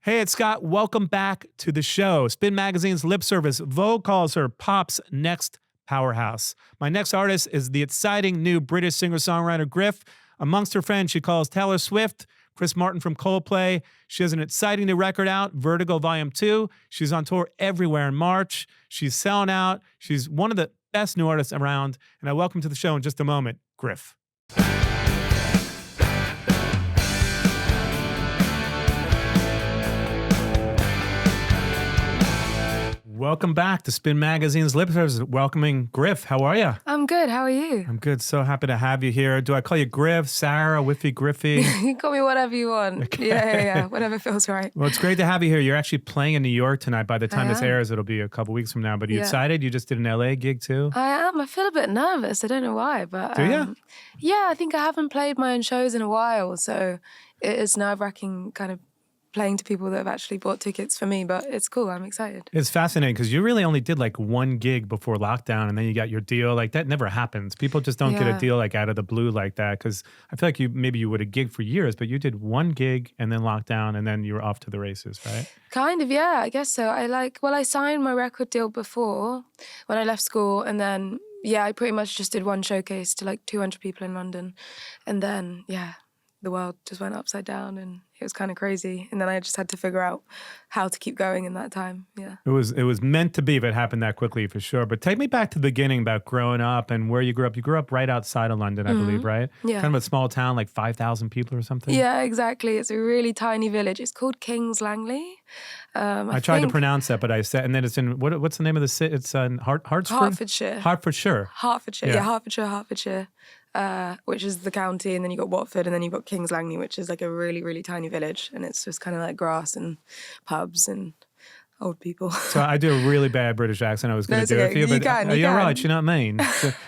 Hey, it's Scott. Welcome back to the show. Spin Magazine's lip service, Vogue calls her pop's next powerhouse. My next artist is the exciting new British singer-songwriter Griff. Amongst her friends, she calls Taylor Swift, Chris Martin from Coldplay. She has an exciting new record out, Vertigo Volume 2. She's on tour everywhere in March. She's selling out. She's one of the best new artists around. And I welcome to the show in just a moment, Griff. Welcome back to Spin Magazine's Lip Service. Welcoming Griff. How are you? I'm good. How are you? I'm good. So happy to have you here. Do I call you Griff, Sarah, Whiffy, Griffy? You call me whatever you want. Okay. Yeah. Whatever feels right. Well, it's great to have you here. You're actually playing in New York tonight. By the time this airs, it'll be a couple weeks from now. But are you excited? You just did an LA gig too? I am. I feel a bit nervous. I don't know why. But do you? Yeah, I think I haven't played my own shows in a while. So it is nerve-wracking kind of playing to people that have actually bought tickets for me, but it's cool. I'm excited. It's fascinating because you really only did like one gig before lockdown and then you got your deal. Like that never happens. People just don't get a deal like out of the blue like that because I feel like maybe you would have gigged for years, but you did one gig and then lockdown and then you were off to the races, right? Kind of, yeah, I guess so. I signed my record deal before when I left school and then, I pretty much just did one showcase to like 200 people in London and then, the world just went upside down and it was kind of crazy. And then I just had to figure out how to keep going in that time. Yeah. It was meant to be if it happened that quickly for sure. But take me back to the beginning about growing up and where you grew up. You grew up right outside of London, I believe, right? Yeah. Kind of a small town, like 5,000 people or something. Yeah, exactly. It's a really tiny village. It's called Kings Langley. I tried to pronounce that, but I said, and then it's in, what's the name of the city? It's in Hertfordshire. Hertfordshire. Hertfordshire. Which is the county, and then you got Watford, and then you got Kings Langley, which is like a really, really tiny village, and it's just kind of like grass and pubs and old people. So I do a really bad British accent. I was going to do it for you, but you're right. You know what I mean?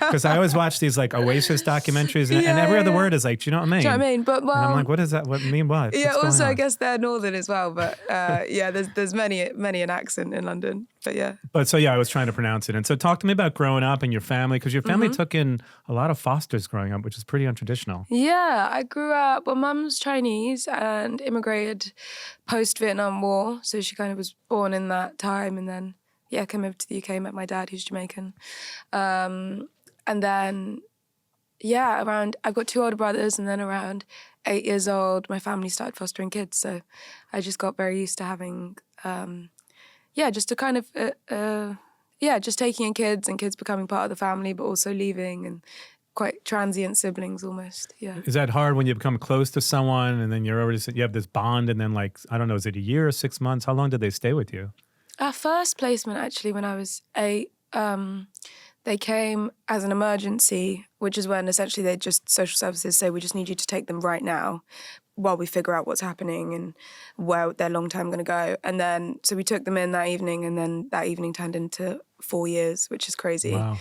Because I always watch these like Oasis documentaries, and every other word is like, do you know what I mean? Do you know what I mean? But and I'm like, what is that? What mean what? Yeah. Also, I guess they're northern as well, but there's many an accent in London. But yeah. I was trying to pronounce it. And so talk to me about growing up and your family, because your family took in a lot of fosters growing up, which is pretty untraditional. Yeah, I grew up, mum's Chinese and immigrated post-Vietnam War. So she kind of was born in that time and then, came over to the UK, met my dad, who's Jamaican. And then, I've got two older brothers, and then around 8 years old, my family started fostering kids. So I just got very used to having... just to kind of, just taking in kids and kids becoming part of the family, but also leaving and quite transient siblings almost, yeah. Is that hard when you become close to someone and then you have this bond and then like, I don't know, is it a year or 6 months? How long did they stay with you? Our first placement actually when I was 8, they came as an emergency, which is when essentially social services say, we just need you to take them right now while we figure out what's happening and where their long time going to go. And then, so we took them in that evening, and then that evening turned into 4 years, which is crazy. Wow.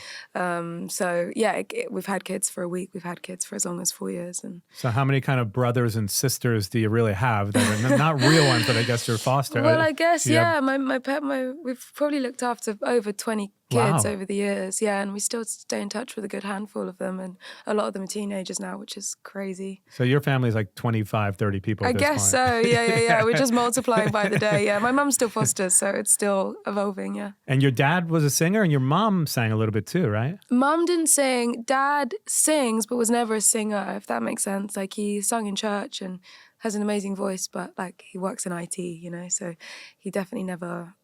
We've had kids for a week. We've had kids for as long as 4 years. And so how many kind of brothers and sisters do you really have that are not real ones, but I guess you're foster? Well, I guess, we've probably looked after over 20 kids over the years, and we still stay in touch with a good handful of them, and a lot of them are teenagers now, which is crazy. So your family's like 25, 30 people at this point. I guess so, yeah. We're just multiplying by the day, My mum still fosters, so it's still evolving, And your dad was a singer, and your mom sang a little bit too, right? Mum didn't sing. Dad sings, but was never a singer, if that makes sense. Like, he sung in church and has an amazing voice, but like, he works in IT, so he definitely never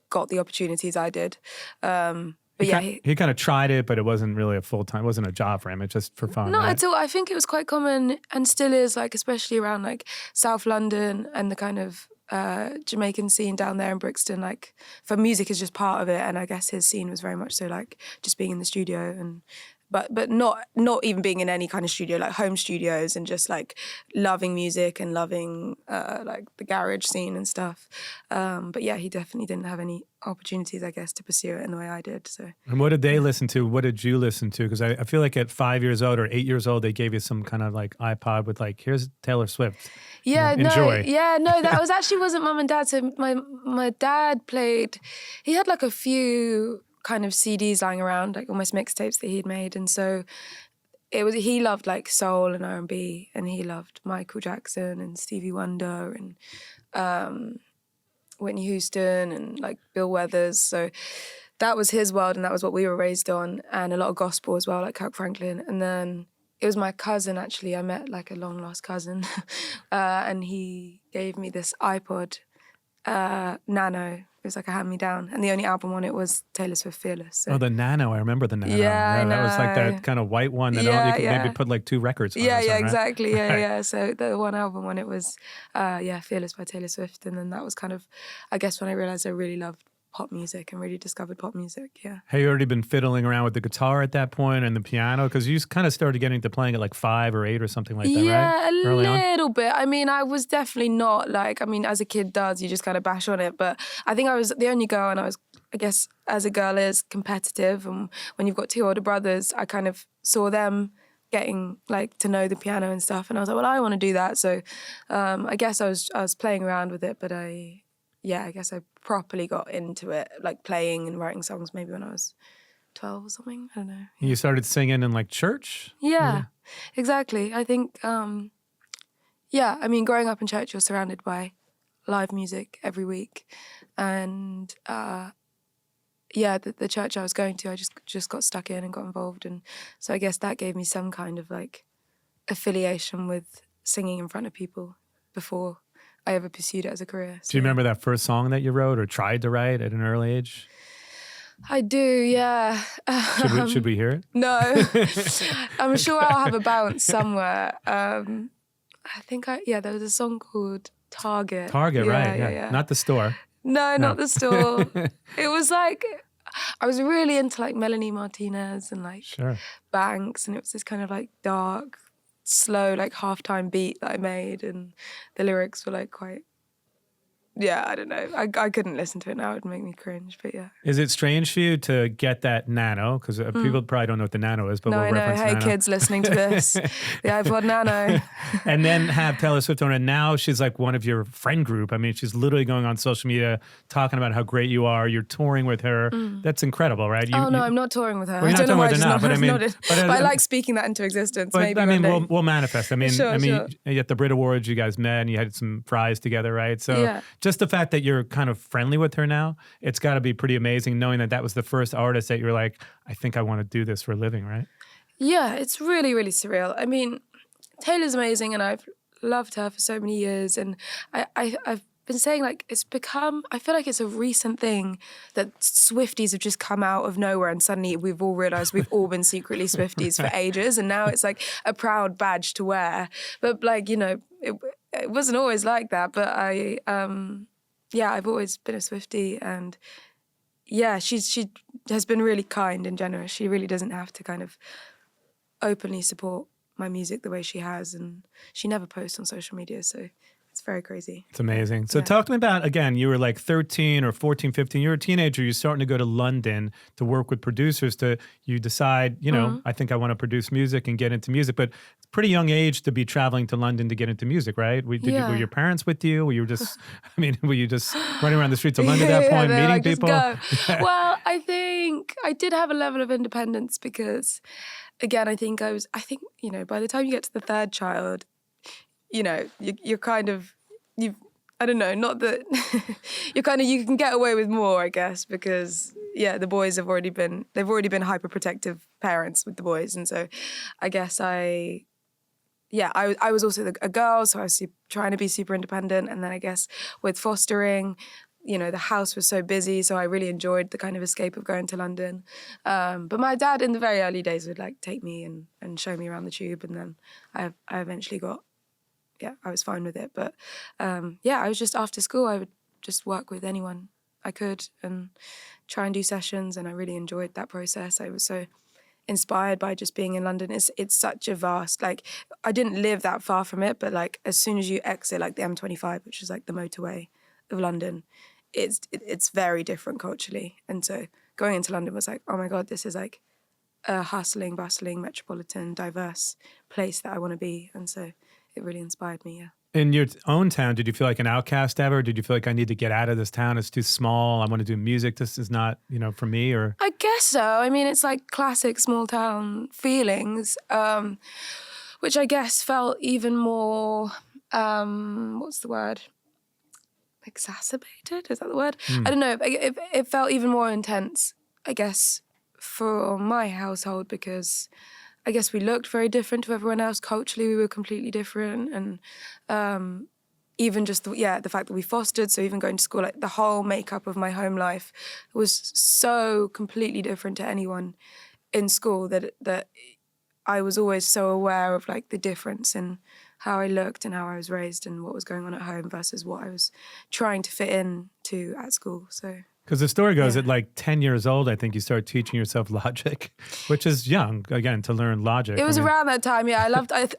got the opportunities I did. He kind of tried it, but it wasn't really a full-time, it wasn't a job for him, it's just for fun. Not right? at all. I think it was quite common and still is, like, especially around like South London and the kind of Jamaican scene down there in Brixton, like, for music is just part of it, and I guess his scene was very much so like just being in the studio and but not even being in any kind of studio, like home studios, and just like loving music and loving like the garage scene and stuff. He definitely didn't have any opportunities, I guess, to pursue it in the way I did. So. And what did they listen to? What did you listen to? Because I feel like at 5 years old or 8 years old, they gave you some kind of like iPod with like, here's Taylor Swift. Yeah, enjoy. That wasn't mum and dad. So my dad played. He had like a few kind of CDs lying around, like almost mixtapes that he'd made, and so he loved like soul and R&B, and he loved Michael Jackson and Stevie Wonder and Whitney Houston and like Bill Weathers. So that was his world and that was what we were raised on, and a lot of gospel as well, like Kirk Franklin. And then it was my cousin, actually. I met like a long lost cousin and he gave me this iPod Nano. It was like a hand-me-down, and the only album on it was Taylor Swift Fearless. So. Oh, the Nano. I remember the Nano. Yeah, I that was like know. that kind of white one that you could maybe put like 2 records on. Yeah, or something, right? exactly. Yeah, Right. yeah. So the one album on it was, Fearless by Taylor Swift. And then that was kind of, I guess, when I realized I really loved pop music and really discovered pop music, yeah. Had you already been fiddling around with the guitar at that point and the piano? Because you kind of started getting to playing at like 5 or 8 or something like that, right? Yeah, a Early on? little bit. I mean, I was definitely not like, I mean, as a kid does, you just kind of bash on it. But I think I was the only girl, and I was, I guess, as a girl is competitive. And when you've got 2 older brothers, I kind of saw them getting like to know the piano and stuff. And I was like, well, I want to do that. So I guess I was playing around with it, but I guess I properly got into it, like playing and writing songs maybe when I was 12 or something. I don't know. You started singing in like church? Yeah, exactly. I think, I mean, growing up in church, you're surrounded by live music every week. And the church I was going to, I just got stuck in and got involved. And so I guess that gave me some kind of like affiliation with singing in front of people before I ever pursued it as a career. So. Do you remember that first song that you wrote or tried to write at an early age? I do, yeah. Should we hear it? No. I'm sure I'll have a bounce somewhere. I think there was a song called Target. Target, right. Yeah. Not the store. No, not the store. It was like, I was really into like Melanie Martinez and like Banks, and it was this kind of like dark, slow, like halftime beat that I made, and the lyrics were like quite, I don't know. I couldn't listen to it now. It would make me cringe, but yeah. Is it strange for you to get that Nano? Because people probably don't know what the Nano is, but no, we'll reference Hey, Nano. kids listening to this, the iPod Nano. And then have Taylor Swift on it. Now she's like one of your friend group. I mean, she's literally going on social media talking about how great you are. You're touring with her. That's incredible, right? I'm not touring with her. Well, I don't know why I just nodded. But I like speaking that into existence. But maybe I mean, one day. we'll manifest. I mean, Sure. at the Brit Awards, you guys met and you had some fries together, right? So just the fact that you're kind of friendly with her now, it's got to be pretty amazing knowing that was the first artist that you're like, I think I want to do this for a living, right? Yeah, it's really, really surreal. I mean, Taylor's amazing and I've loved her for so many years, and I've been saying like it's become, I feel like it's a recent thing that Swifties have just come out of nowhere and suddenly we've all realised we've all been secretly Swifties for ages, and now it's like a proud badge to wear. But like, it wasn't always like that, but I've always been a Swiftie, and she has been really kind and generous. She really doesn't have to kind of openly support my music the way she has, and she never posts on social media, so it's very crazy. It's amazing. So talk to me about, again, you were like 13 or 14, 15. You're a teenager. You're starting to go to London to work with producers. You decide, I think I want to produce music and get into music. But it's a pretty young age to be traveling to London to get into music, right? Were your parents with you? Were you just, were you just running around the streets of London at that point, meeting like, people? Well, I think I did have a level of independence because, again, I think, by the time you get to the third child, you're kind of, I don't know, not that, you can get away with more, I guess, because, the boys they've already been hyperprotective parents with the boys. And so I guess I was also a girl, so I was trying to be super independent. And then I guess with fostering, the house was so busy, so I really enjoyed the kind of escape of going to London. But my dad in the very early days would like take me and show me around the tube. And then I eventually I was fine with it. But I was just, after school, I would just work with anyone I could and try and do sessions. And I really enjoyed that process. I was so inspired by just being in London. It's such a vast, like, I didn't live that far from it, but like as soon as you exit like the M25, which is like the motorway of London, it's very different culturally. And so going into London was like, oh my God, this is like a hustling, bustling, metropolitan, diverse place that I want to be. And so it really inspired me, yeah. In your own town, did you feel like an outcast ever? Did you feel like I need to get out of this town? It's too small. I want to do music. This is not, for me, or? I guess so. I mean, it's like classic small town feelings, which I guess felt even more, what's the word? exacerbated. Is that the word? I don't know. It felt even more intense, I guess, for my household because I guess we looked very different to everyone else. Culturally, we were completely different. And even just, the fact that we fostered, so even going to school, like the whole makeup of my home life was so completely different to anyone in school that I was always so aware of like the difference in how I looked and how I was raised and what was going on at home versus what I was trying to fit in to at school. So because the story goes at like 10 years old, I think you start teaching yourself logic, which is young, again, to learn logic. It was around that time, yeah.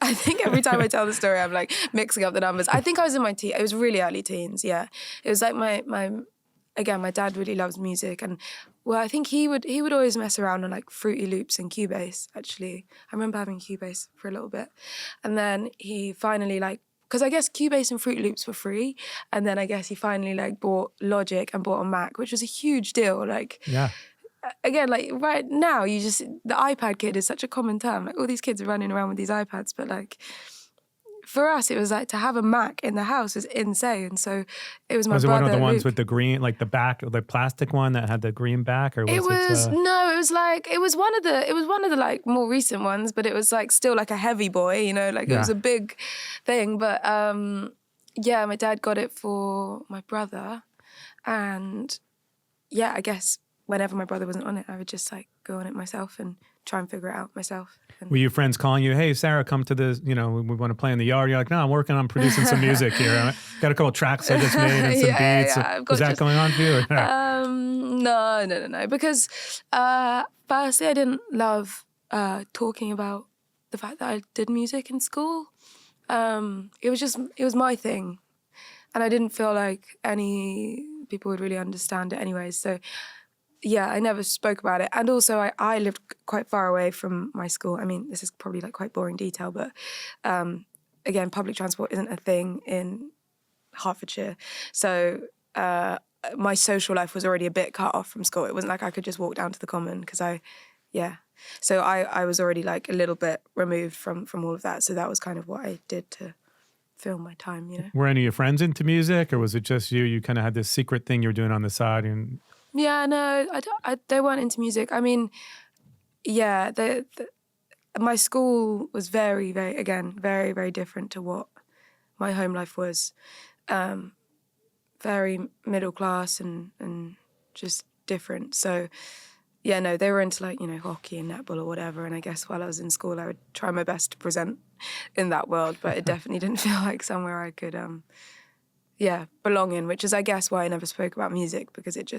I think every time I tell the story, I'm like mixing up the numbers. I think I was in my teens. It was really early teens, yeah. It was like my dad really loves music. And well, I think he would always mess around on like Fruity Loops and Cubase, actually. I remember having Cubase for a little bit. And then he finally because I guess Cubase and Fruity Loops were free. And then I guess he finally like bought Logic and bought a Mac, which was a huge deal. Like, yeah. Again, like right now, the iPad kid is such a common term. Like all these kids are running around with these iPads, but like for us, it was like to have a Mac in the house is insane. So it was my brother. Was it one of the ones Luke. with the green, like the back, the plastic one that had the green back, or was it? No, it was one of the like more recent ones, but it was like still like a heavy boy, you know, like it was a big thing. But my dad got it for my brother, and yeah, I guess whenever my brother wasn't on it, I would just like go on it myself and try and figure it out myself. Were your friends calling you, hey, Sarah, come to this, we want to play in the yard? You're like, no, I'm working on producing some music here. I got a couple tracks I just made and some beats. Yeah. Was that going on for you? No. Because firstly, I didn't love talking about the fact that I did music in school. It was my thing. And I didn't feel like any people would really understand it anyways. So yeah, I never spoke about it. And also I lived quite far away from my school. I mean, this is probably like quite boring detail, but again, public transport isn't a thing in Hertfordshire. So my social life was already a bit cut off from school. It wasn't like I could just walk down to the common because So I was already like a little bit removed from all of that. So that was kind of what I did to fill my time, Were any of your friends into music, or was it just you? You kind of had this secret thing you were doing on the side and... Yeah, no, they weren't into music. I mean, yeah, my school was very, very, again, very, very different to what my home life was. Very middle class and just different. So, yeah, no, they were into like, hockey and netball or whatever. And I guess while I was in school, I would try my best to present in that world. But it definitely didn't feel like somewhere I could, belong in, which is, I guess, why I never spoke about music, because it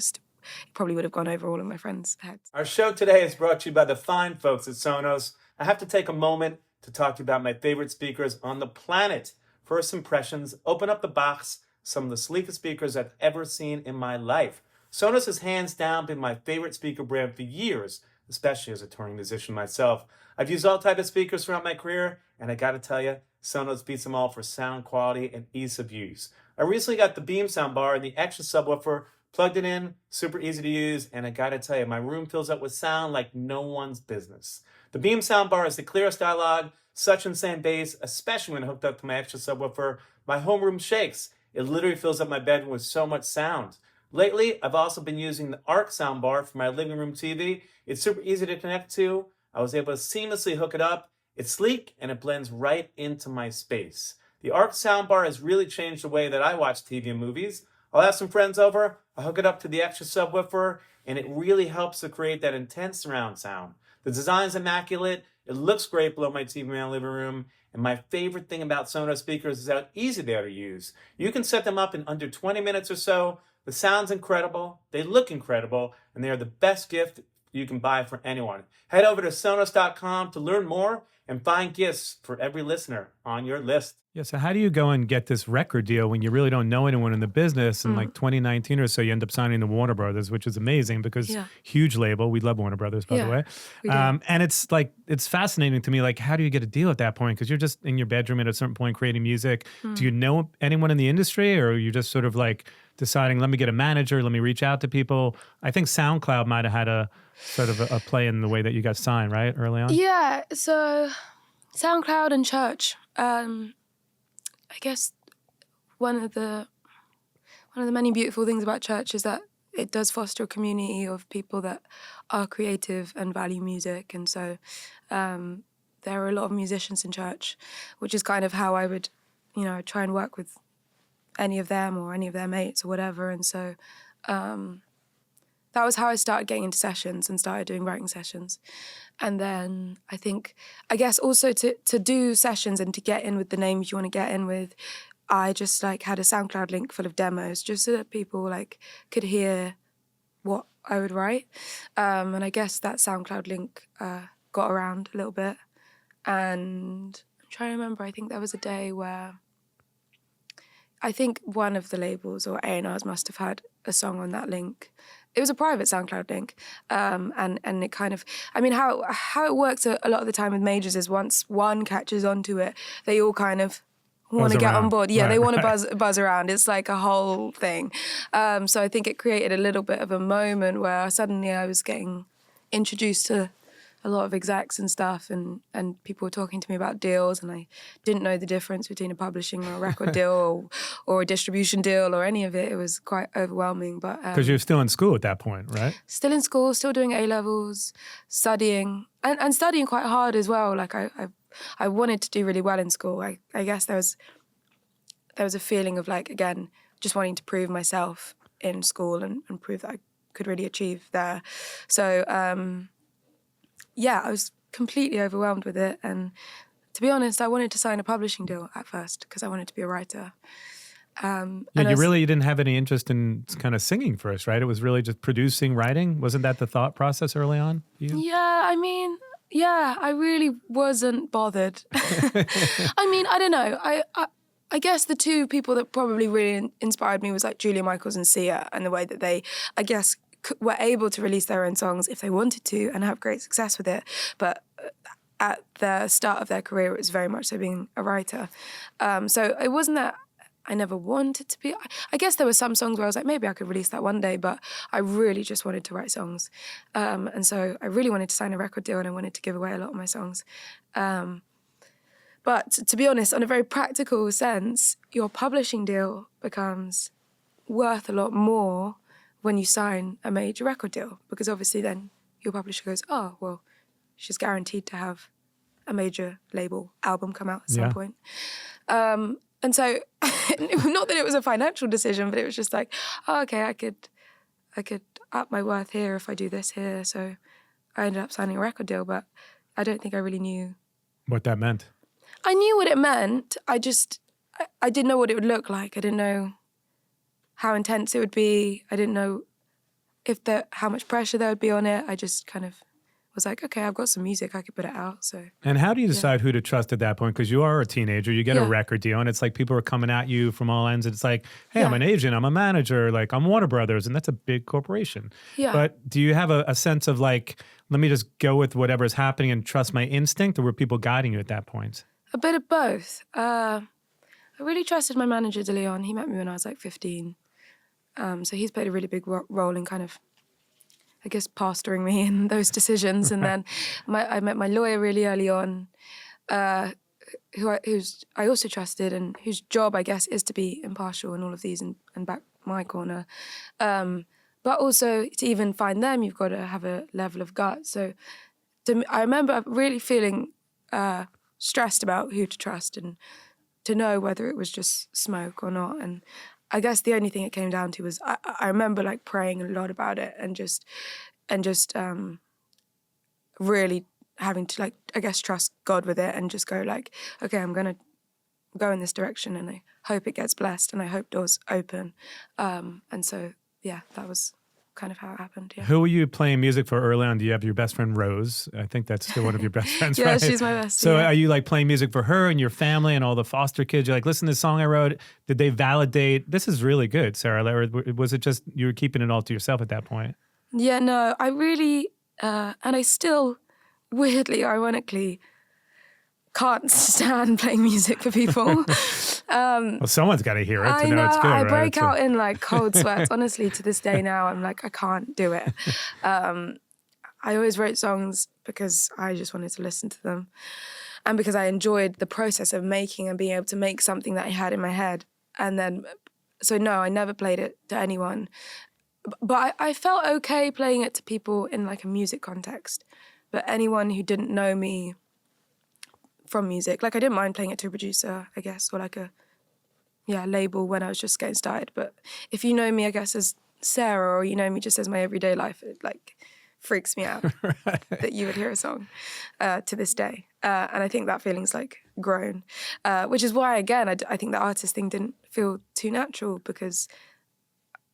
probably would have gone over all of my friends' heads. Our show today is brought to you by the fine folks at Sonos. I have to take a moment to talk to you about my favorite speakers on the planet. First impressions, open up the box, some of the sleekest speakers I've ever seen in my life. Sonos has hands down been my favorite speaker brand for years, especially as a touring musician myself. I've used all types of speakers throughout my career, and I gotta tell you, Sonos beats them all for sound quality and ease of use. I recently got the Beam soundbar and the extra subwoofer, plugged it in, super easy to use, and I gotta tell you, my room fills up with sound like no one's business. The Beam soundbar is the clearest dialogue, such insane bass, especially when hooked up to my extra subwoofer. My homeroom shakes. It literally fills up my bedroom with so much sound. Lately, I've also been using the Arc soundbar for my living room TV. It's super easy to connect to. I was able to seamlessly hook it up. It's sleek and it blends right into my space. The Arc soundbar has really changed the way that I watch TV and movies. I'll have some friends over, I'll hook it up to the extra subwoofer, and it really helps to create that intense surround sound. The design's immaculate, it looks great below my TV in my living room, and my favorite thing about Sonos speakers is how easy they are to use. You can set them up in under 20 minutes or so. The sound's incredible, they look incredible, and they are the best gift you can buy for anyone. Head over to Sonos.com to learn more and find gifts for every listener on your list. Yeah, so how do you go and get this record deal when you really don't know anyone in the business? In like 2019 or so, you end up signing to Warner Brothers, which is amazing because huge label. We love Warner Brothers, by the way. And it's like, it's fascinating to me, like, how do you get a deal at that point? Because you're just in your bedroom at a certain point creating music. Do you know anyone in the industry, or are you just sort of like deciding, let me get a manager, let me reach out to people? I think SoundCloud might have had a sort of a play in the way that you got signed, right, early on? Yeah, so SoundCloud and church. I guess one of the one of the many beautiful things about church is that it does foster a community of people that are creative and value music. And so there are a lot of musicians in church, which is kind of how I would, try and work with any of them or any of their mates or whatever. And so that was how I started getting into sessions and started doing writing sessions. And then I guess also to do sessions and to get in with the names you want to get in with, I just had a SoundCloud link full of demos just so that people could hear what I would write. And I guess that SoundCloud link got around a little bit. And I'm trying to remember, I think there was a day where I think one of the labels or A&Rs must have had a song on that link. It was a private SoundCloud link. And it kind of, how it works a lot of the time with majors is once one catches onto it, they all kind of want to get on board. Yeah, they want to buzz around. It's like a whole thing. So I think it created a little bit of a moment where suddenly I was getting introduced to a lot of execs and stuff, and people were talking to me about deals, and I didn't know the difference between a publishing or a record deal or a distribution deal or any of it. It was quite overwhelming. But because you're still in school at that point, right? Still in school, still doing A-levels, studying, and studying quite hard as well. I wanted to do really well in school. I guess there was a feeling of again, just wanting to prove myself in school and prove that I could really achieve there. So I was completely overwhelmed with it. And to be honest, I wanted to sign a publishing deal at first because I wanted to be a writer. You didn't have any interest in kind of singing first, right? It was really just producing, writing. Wasn't that the thought process early on for you? Yeah, I really wasn't bothered. I don't know. I guess the two people that probably really inspired me was Julia Michaels and Sia, and the way that they, I guess, were able to release their own songs if they wanted to and have great success with it. But at the start of their career, it was very much so being a writer. So it wasn't that I never wanted to be. I guess there were some songs where I was like, maybe I could release that one day, but I really just wanted to write songs. And so I really wanted to sign a record deal and I wanted to give away a lot of my songs. But to be honest, on a very practical sense, your publishing deal becomes worth a lot more when you sign a major record deal, because obviously then your publisher goes, oh, well, she's guaranteed to have a major label album come out at some point. And so, not that it was a financial decision, but it was just okay, I could up my worth here if I do this here. So I ended up signing a record deal, but I don't think I really knew what that meant. I knew what it meant. I didn't know what it would look like. I didn't know how intense it would be. I didn't know how much pressure there would be on it. I just kind of was okay, I've got some music, I could put it out. So. And how do you decide who to trust at that point? Because you are a teenager, you get a record deal, and it's people are coming at you from all ends. It's hey, I'm an agent, I'm a manager, I'm Warner Brothers, and that's a big corporation. Yeah. But do you have a sense of let me just go with whatever's happening and trust my instinct, or were people guiding you at that point? A bit of both. I really trusted my manager, DeLeon. He met me when I was 15. So he's played a really big role in kind of, I guess, pastoring me in those decisions. And then I met my lawyer really early on, who's I also trusted and whose job, I guess, is to be impartial in all of these and back my corner. But also to even find them, you've got to have a level of gut. So I remember really feeling stressed about who to trust and to know whether it was just smoke or not. And I guess the only thing it came down to was I remember praying a lot about it and just really having to I guess trust God with it and just go okay, I'm gonna go in this direction and I hope it gets blessed and I hope doors open. And so that was kind of how it happened. Yeah. Who were you playing music for early on? Do you have your best friend Rose? I think that's still one of your best friends, yeah, right? she's my best. So are you playing music for her and your family and all the foster kids? You're listen to this song I wrote. Did they validate, this is really good, Sarah? Or was it just you were keeping it all to yourself at that point? Yeah, no, I really, and I still, weirdly, ironically, can't stand playing music for people. Well, someone's got to hear it to know it's good, I right? break out in cold sweats. Honestly, to this day now, I'm I can't do it. I always wrote songs because I just wanted to listen to them. And because I enjoyed the process of making and being able to make something that I had in my head and then So no, I never played it to anyone. But I felt okay playing it to people in like a music context. But anyone who didn't know me from music, like I didn't mind playing it to a producer, I guess, or like a label when I was just getting started. But if you know me, I guess, as Sarah, or you know me just as my everyday life, it like freaks me out that you would hear a song to this day. And I think that feeling's like grown, which is why, again, I think the artist thing didn't feel too natural, because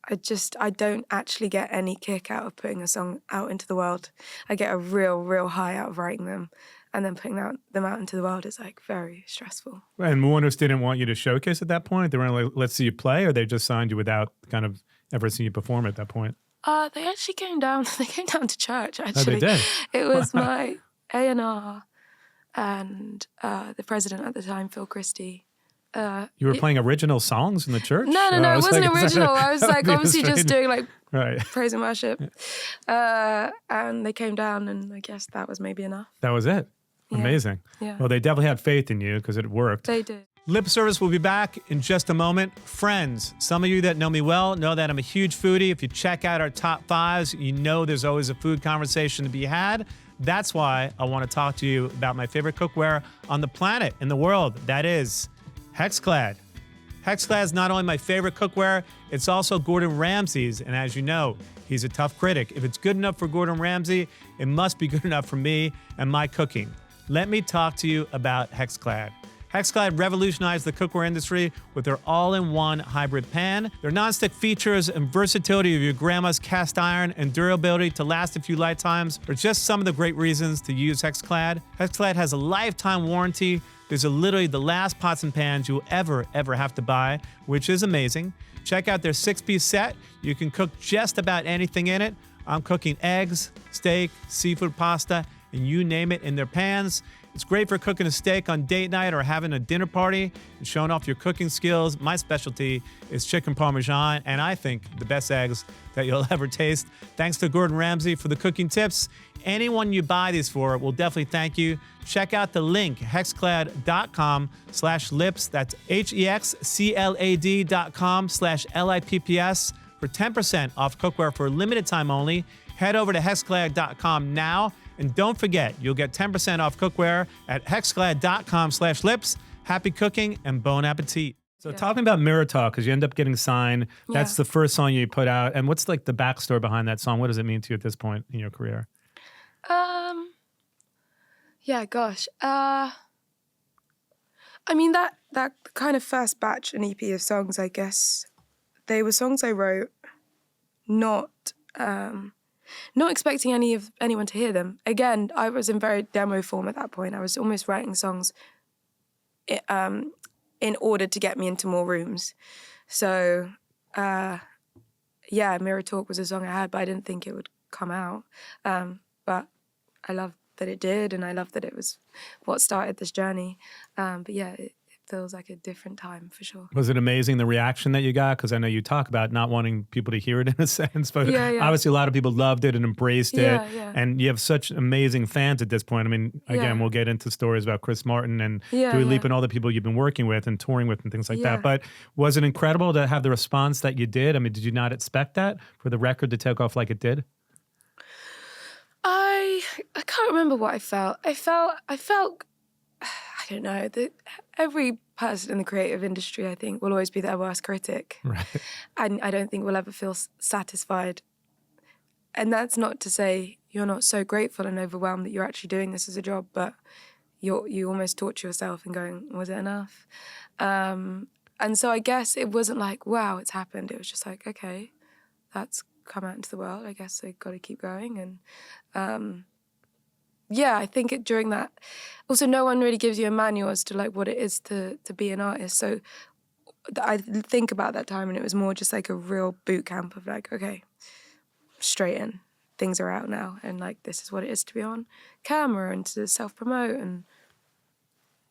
I don't actually get any kick out of putting a song out into the world. I get a real high out of writing them, and then putting them out into the world is like very stressful. And Warner's didn't want you to showcase at that point? They weren't like, let's see you play, or they just signed you without kind of ever seeing you perform at that point? They actually came down. They came down to church. Actually, Oh, they did. It was my A&R and the president at the time, Phil Christie. You were playing original songs in the church? No, it wasn't like, original. I was like obviously just doing like right. praise and worship. And they came down, and I guess that was maybe enough. That was it. Yeah. Amazing. Yeah. Well, they definitely had faith in you because it worked. They did. Lip Service will be back in just a moment. Friends, some of you that know me well know that I'm a huge foodie. If you check out our top fives, you know there's always a food conversation to be had. That's why I want to talk to you about my favorite cookware on the planet, in the world. That is Hexclad. Hexclad is not only my favorite cookware, it's also Gordon Ramsay's. And as you know, he's a tough critic. If it's good enough for Gordon Ramsay, it must be good enough for me and my cooking. Let me talk to you about Hexclad. Hexclad revolutionized the cookware industry with their all-in-one hybrid pan. Their nonstick features and versatility of your grandma's cast iron and durability to last a few lifetimes are just some of the great reasons to use Hexclad. Hexclad has a lifetime warranty. These are literally the last pots and pans you'll ever have to buy, which is amazing. Check out their 6-piece set. You can cook just about anything in it. I'm cooking eggs, steak, seafood pasta, and you name it in their pans. It's great for cooking a steak on date night or having a dinner party and showing off your cooking skills. My specialty is chicken parmesan, and I think the best eggs that you'll ever taste. Thanks to Gordon Ramsay for the cooking tips. Anyone you buy these for will definitely thank you. Check out the link, hexclad.com/lips. That's hexclad.com/LIPPS for 10% off cookware for a limited time only. Head over to hexclad.com now. And don't forget, you'll get 10% off cookware at hexclad.com/lips. Happy cooking and bon appetit. So talking about Mirror Talk, because you end up getting signed. That's the first song you put out. And what's like the backstory behind that song? What does it mean to you at this point in your career? Yeah, gosh. I mean, that kind of first batch, an EP of songs, I guess, they were songs I wrote not expecting anyone to hear them. Again, I was in very demo form at that point. I was almost writing songs in order to get me into more rooms. So, Mirror Talk was a song I had, but I didn't think it would come out. But I love that it did, and I love that it was what started this journey. But yeah, it feels like a different time for sure. Was it amazing, the reaction that you got? Because I know you talk about not wanting people to hear it in a sense, but obviously a lot of people loved it and embraced it. Yeah. And you have such amazing fans at this point. I mean, again, we'll get into stories about Chris Martin and Dua Lipa and all the people you've been working with and touring with and things like that. But was it incredible to have the response that you did? I mean, did you not expect that for the record to take off like it did? I can't remember what I felt. I felt, I don't know, that every person in the creative industry, I think, will always be their worst critic. Right. And I don't think we'll ever feel satisfied. And that's not to say you're not so grateful and overwhelmed that you're actually doing this as a job, but you almost torture yourself and going, was it enough? And so I guess it wasn't like, wow, it's happened. It was just like, okay, that's come out into the world. I guess I got to keep going. And I think during that, also no one really gives you a manual as to like what it is to be an artist. So I think about that time, and it was more just like a real boot camp of like, okay, straight in, things are out now, and like this is what it is to be on camera and to self-promote and,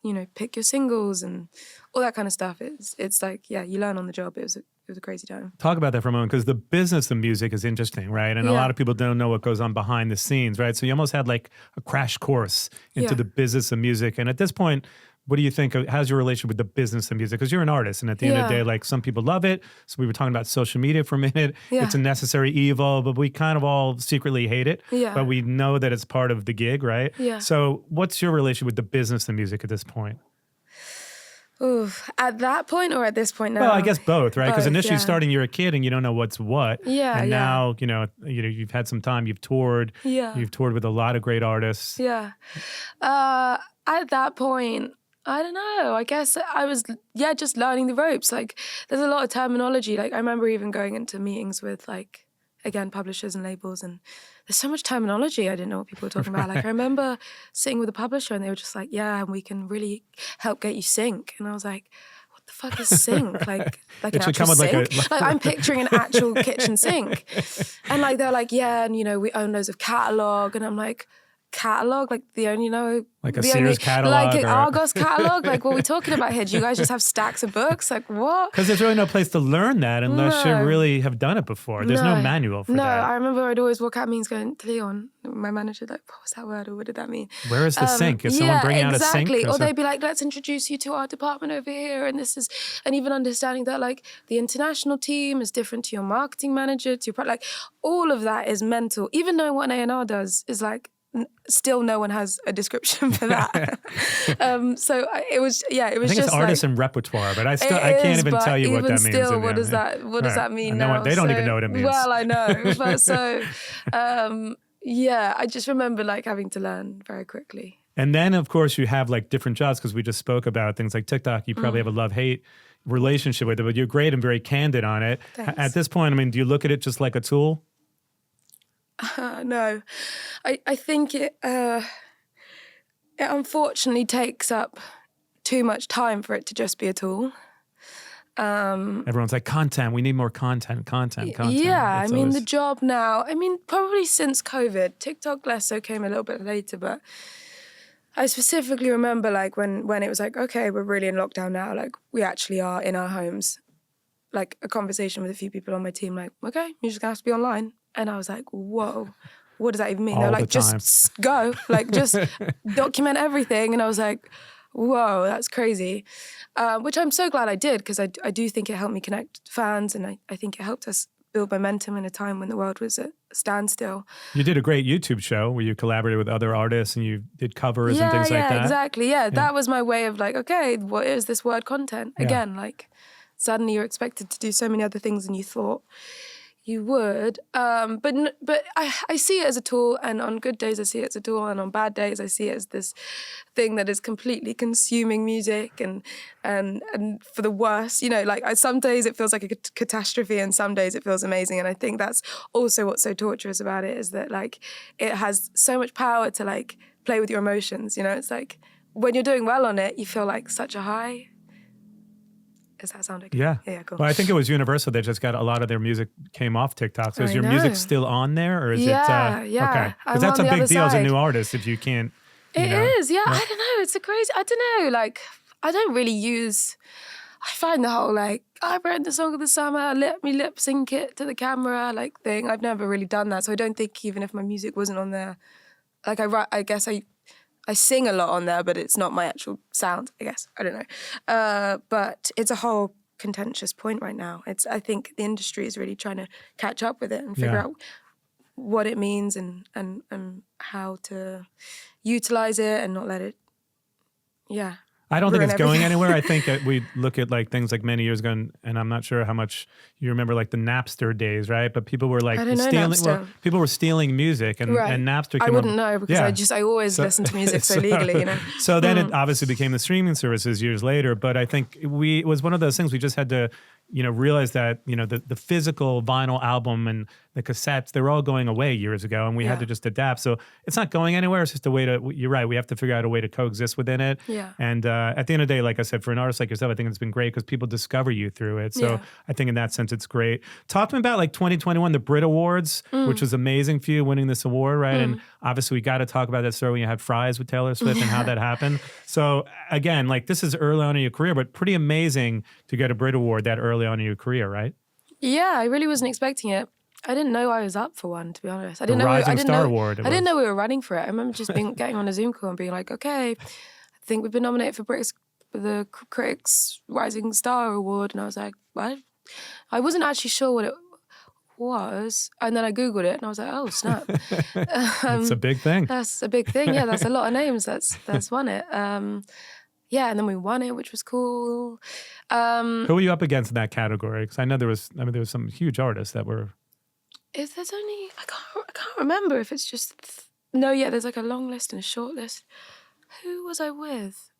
you know, pick your singles and all that kind of stuff. It's like, you learn on the job. It was a crazy time. Talk about that for a moment, because the business of music is interesting, right? And a lot of people don't know what goes on behind the scenes, right? So you almost had like a crash course into the business of music. And at this point, what do you think? How's your relationship with the business of music? Because you're an artist, and at the end of the day, like some people love it. So we were talking about social media for a minute. Yeah. It's a necessary evil, but we kind of all secretly hate it. Yeah. But we know that it's part of the gig, right? Yeah. So what's your relationship with the business of music at this point? Ooh, at that point or at this point now? Well, I guess both, right? Because Both, initially yeah. starting, you're a kid and you don't know what's what. Yeah, And yeah. now, you've had some time, you've toured. Yeah. You've toured with a lot of great artists. Yeah. At that point, I don't know. I guess I was, just learning the ropes. Like, there's a lot of terminology. Like, I remember even going into meetings with, like, again, publishers and labels, and there's so much terminology. I didn't know what people were talking about. Like, I remember sitting with a publisher, and they were just like, "Yeah, and we can really help get you sync." And I was like, "What the fuck is sync? Like an It should actual come with sink? Like I'm picturing an actual kitchen sink." And like they're like, "Yeah, and we own loads of catalog," and I'm like, "Catalog? Like the only Like a Sears catalog, like an or Argos catalog? Like what are we talking about here? Do you guys just have stacks of books? Like what?" Because there's really no place to learn that unless you No. really have done it before. There's no manual for No, that. I remember I'd always walk out meetings going to Leon, my manager, like, "What was that word, or what did that mean?" Where is the sink? Is someone bringing out a sink? Exactly. Or they'd be like, "Let's introduce you to our department over here," and even understanding that like the international team is different to your marketing manager, to your like all of that is mental. Even knowing what an A&R does is like. Still, no one has a description for that. It was I think just it's artist like, and repertoire, but I can't even tell you what that means. Still, what does that mean now? They don't even know what it means. Well, I know, but I just remember like having to learn very quickly. And then, of course, you have like different jobs because we just spoke about things like TikTok. You probably have a love-hate relationship with it, but you're great and very candid on it. Thanks. At this point, I mean, do you look at it just like a tool? No, I think it unfortunately takes up too much time for it to just be a tool. Everyone's like, content. We need more content. Yeah, It's I mean, always- the job now, probably since COVID, TikTok less so came a little bit later, but I specifically remember like when it was like, okay, we're really in lockdown now, like we actually are in our homes. Like a conversation with a few people on my team, like, okay, you're just gonna have to be online. And I was like, whoa, what does that even mean? All They're the like, time. just go, like, just document everything. And I was like, whoa, that's crazy. Which I'm so glad I did, because I do think it helped me connect fans, and I think it helped us build momentum in a time when the world was at a standstill. You did a great YouTube show where you collaborated with other artists and you did covers and things like that. Yeah, exactly. Yeah, that was my way of like, okay, what is this word content? Again, like suddenly you're expected to do so many other things than you thought you would. But I see it as a tool, and on good days I see it as a tool, and on bad days I see it as this thing that is completely consuming music and for the worst. Like some days it feels like a catastrophe, and some days it feels amazing. And I think that's also what's so torturous about it, is that like it has so much power to like play with your emotions. It's like when you're doing well on it, you feel like such a high. Does that sound okay? Yeah. Yeah, cool. Well, I think it was Universal. They just got a lot of their music came off TikTok. So is I your know. music still on there, or is it? Yeah. Okay. I'm Because that's a on the big other deal as a side. new artist if you can't. It is, yeah. I don't know. It's a crazy. I don't know. Like, I don't really use. I find the whole like I wrote the song of the summer, let me lip sync it to the camera like thing. I've never really done that, so I don't think even if my music wasn't on there, like I guess I sing a lot on there, but it's not my actual sound. I guess I don't know. But it's a whole contentious point right now. I think the industry is really trying to catch up with it and figure out what it means and how to utilize it and not let it I don't think ruin it's going everything. anywhere. I think we look at like things like many years ago, and I'm not sure how much you remember like the Napster days, right? But people were like I don't know stealing. Napster. Well, people were stealing music, and Napster came I wouldn't up. know because I always listen to music so legally, So then it obviously became the streaming services years later. But I think it was one of those things we just had to, realize that, the physical vinyl album and the cassettes, they were all going away years ago, and we had to just adapt. So it's not going anywhere. It's just a way to, you're right, we have to figure out a way to coexist within it. Yeah. And at the end of the day, like I said, for an artist like yourself, I think it's been great because people discover you through it. So I think in that sense, it's great. Talk to me about like 2021, the Brit Awards, which was amazing for you winning this award, right? And obviously we got to talk about that story when you had Fries with Taylor Swift and how that happened. So again, like this is early on in your career, but pretty amazing to get a Brit Award that early on in your career, right? Yeah, I really wasn't expecting it. I didn't know I was up for one, to be honest. I didn't The know. Rising I didn't Star know. Award. I didn't know we were running for it. I remember just getting on a Zoom call and being like, okay, I think we've been nominated for the Critics Rising Star Award. And I was like, what? I wasn't actually sure what it was. And then I Googled it and I was like, oh, snap. It's a big thing. That's a big thing. Yeah, that's a lot of names that's won it. Yeah, and then we won it, which was cool. Who were you up against in that category? Because I know there was some huge artists that were. If there's only, I can't remember if it's just, no, yeah, there's like a long list and a short list. Who was I with?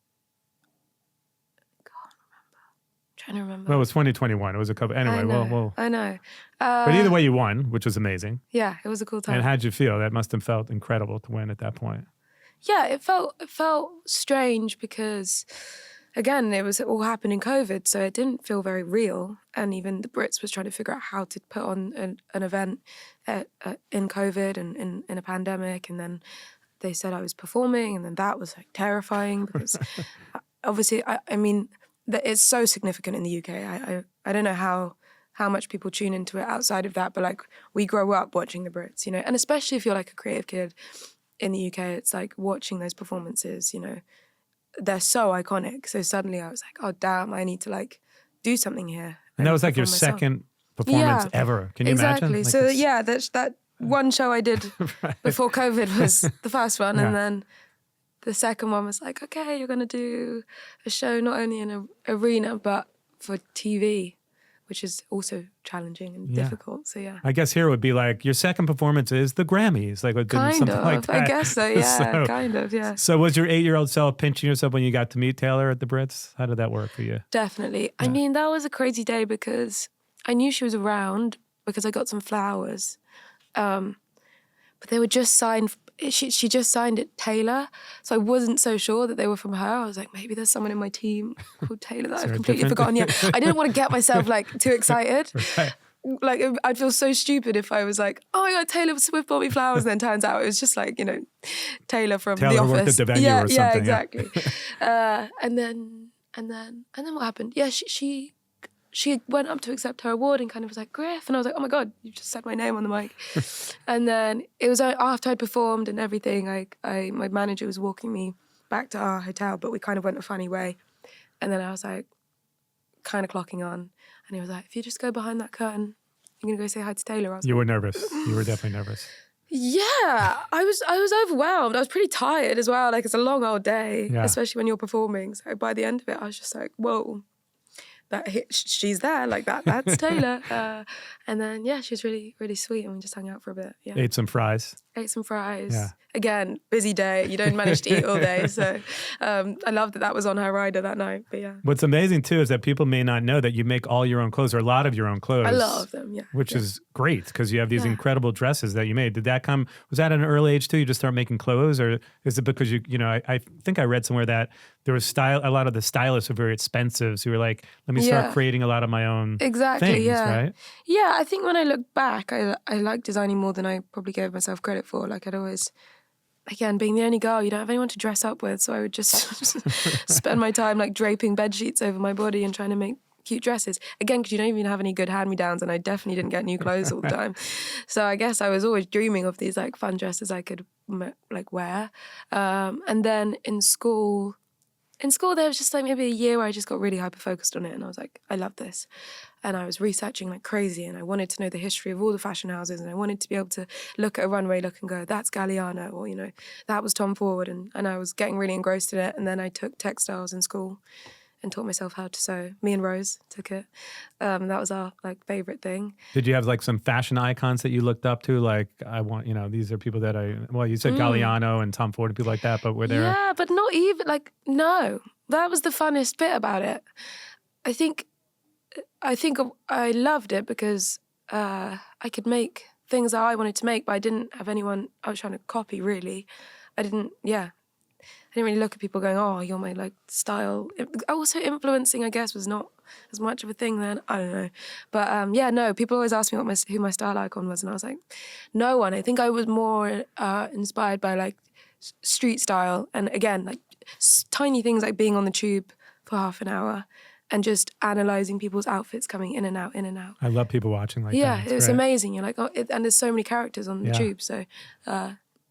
Can't remember. I'm trying to remember. Well, it was 2021. It was a couple. Anyway, I know. But either way, you won, which was amazing. Yeah, it was a cool time. And how'd you feel? That must have felt incredible to win at that point. Yeah, it felt strange because, again, it was all happening COVID, so it didn't feel very real. And even the Brits was trying to figure out how to put on an event in COVID and in a pandemic. And then they said I was performing, and then that was like terrifying because obviously, I mean, it's so significant in the UK. I don't know how much people tune into it outside of that, but like we grow up watching the Brits, you know, and especially if you're like a creative kid in the UK, it's like watching those performances, you know, they're so iconic. So suddenly I was like, oh, damn, I need to like do something here. And that was like your second performance ever. Can you imagine? Exactly. So yeah, that one show I did before COVID was the first one. And then the second one was like, okay, you're going to do a show not only in an arena, but for TV, which is also challenging and difficult. So yeah. I guess here would be like your second performance is the Grammys, like something like that. I guess so. Yeah, kind of. Yeah. So was your 8-year-old self pinching yourself when you got to meet Taylor at the Brits? How did that work for you? Definitely. Yeah. I mean, that was a crazy day because I knew she was around because I got some flowers, but they were just signed. She just signed it Taylor, so I wasn't so sure that they were from her. I was like, maybe there's someone in my team called Taylor that I've completely forgotten. Yeah, I didn't want to get myself like too excited. Right. Like I'd feel so stupid if I was like, oh my God, Taylor Swift bought me flowers, and then turns out it was just like, you know, Taylor from The Office. Worked at the venue or something. Yeah, exactly. And then what happened? Yeah, she went up to accept her award and kind of was like, Griff. And I was like, oh my God, you just said my name on the mic. And then it was after I performed and everything, my manager was walking me back to our hotel, but we kind of went a funny way. And then I was like, kind of clocking on. And he was like, if you just go behind that curtain, you're going to go say hi to Taylor. I was You were nervous. You were definitely nervous. Yeah, I was overwhelmed. I was pretty tired as well. Like, it's a long old day, especially when you're performing. So by the end of it, I was just like, whoa. She's there, like that's Taylor. And then, she was really, really sweet, and we just hung out for a bit. Yeah. Ate some fries. Yeah. Again, busy day. You don't manage to eat all day. So I love that was on her rider that night. But yeah. What's amazing, too, is that people may not know that you make all your own clothes, or a lot of your own clothes. A lot of them, yeah. Which is great, because you have these incredible dresses that you made. Was that at an early age, too? You just start making clothes? Or is it because I think I read somewhere that there was a lot of the stylists were very expensive. So you were like, let me start creating a lot of my own things, right? Yeah, I think when I look back, I like designing more than I probably gave myself credit for. Like I'd always, again, being the only girl, you don't have anyone to dress up with. So I would just spend my time like draping bed sheets over my body and trying to make cute dresses. Again, because you don't even have any good hand-me-downs, and I definitely didn't get new clothes all the time. So I guess I was always dreaming of these like fun dresses I could like wear. And then in school, there was just like maybe a year where I just got really hyper-focused on it, and I was like, I love this. And I was researching like crazy, and I wanted to know the history of all the fashion houses, and I wanted to be able to look at a runway look and go, that's Galliano, or, that was Tom Ford, and I was getting really engrossed in it. And then I took textiles in school and taught myself how to sew. Me and Rose took it. That was our like favorite thing. Did you have like some fashion icons that you looked up to? Like, I want, these are people that you said Galliano and Tom Ford and people like that, but were there? Yeah, but not even like, no, that was the funnest bit about it. I think I loved it because I could make things that I wanted to make, but I didn't have anyone I was trying to copy, really. I didn't really look at people going, oh, you're my like style. Also influencing, I guess, was not as much of a thing then. I don't know. But no, people always ask me who my style icon was, and I was like, no one. I think I was more inspired by like street style, and again, like tiny things like being on the tube for half an hour and just analysing people's outfits coming in and out, in and out. I love people watching like that. Yeah, it's amazing. You're like, and there's so many characters on the tube, so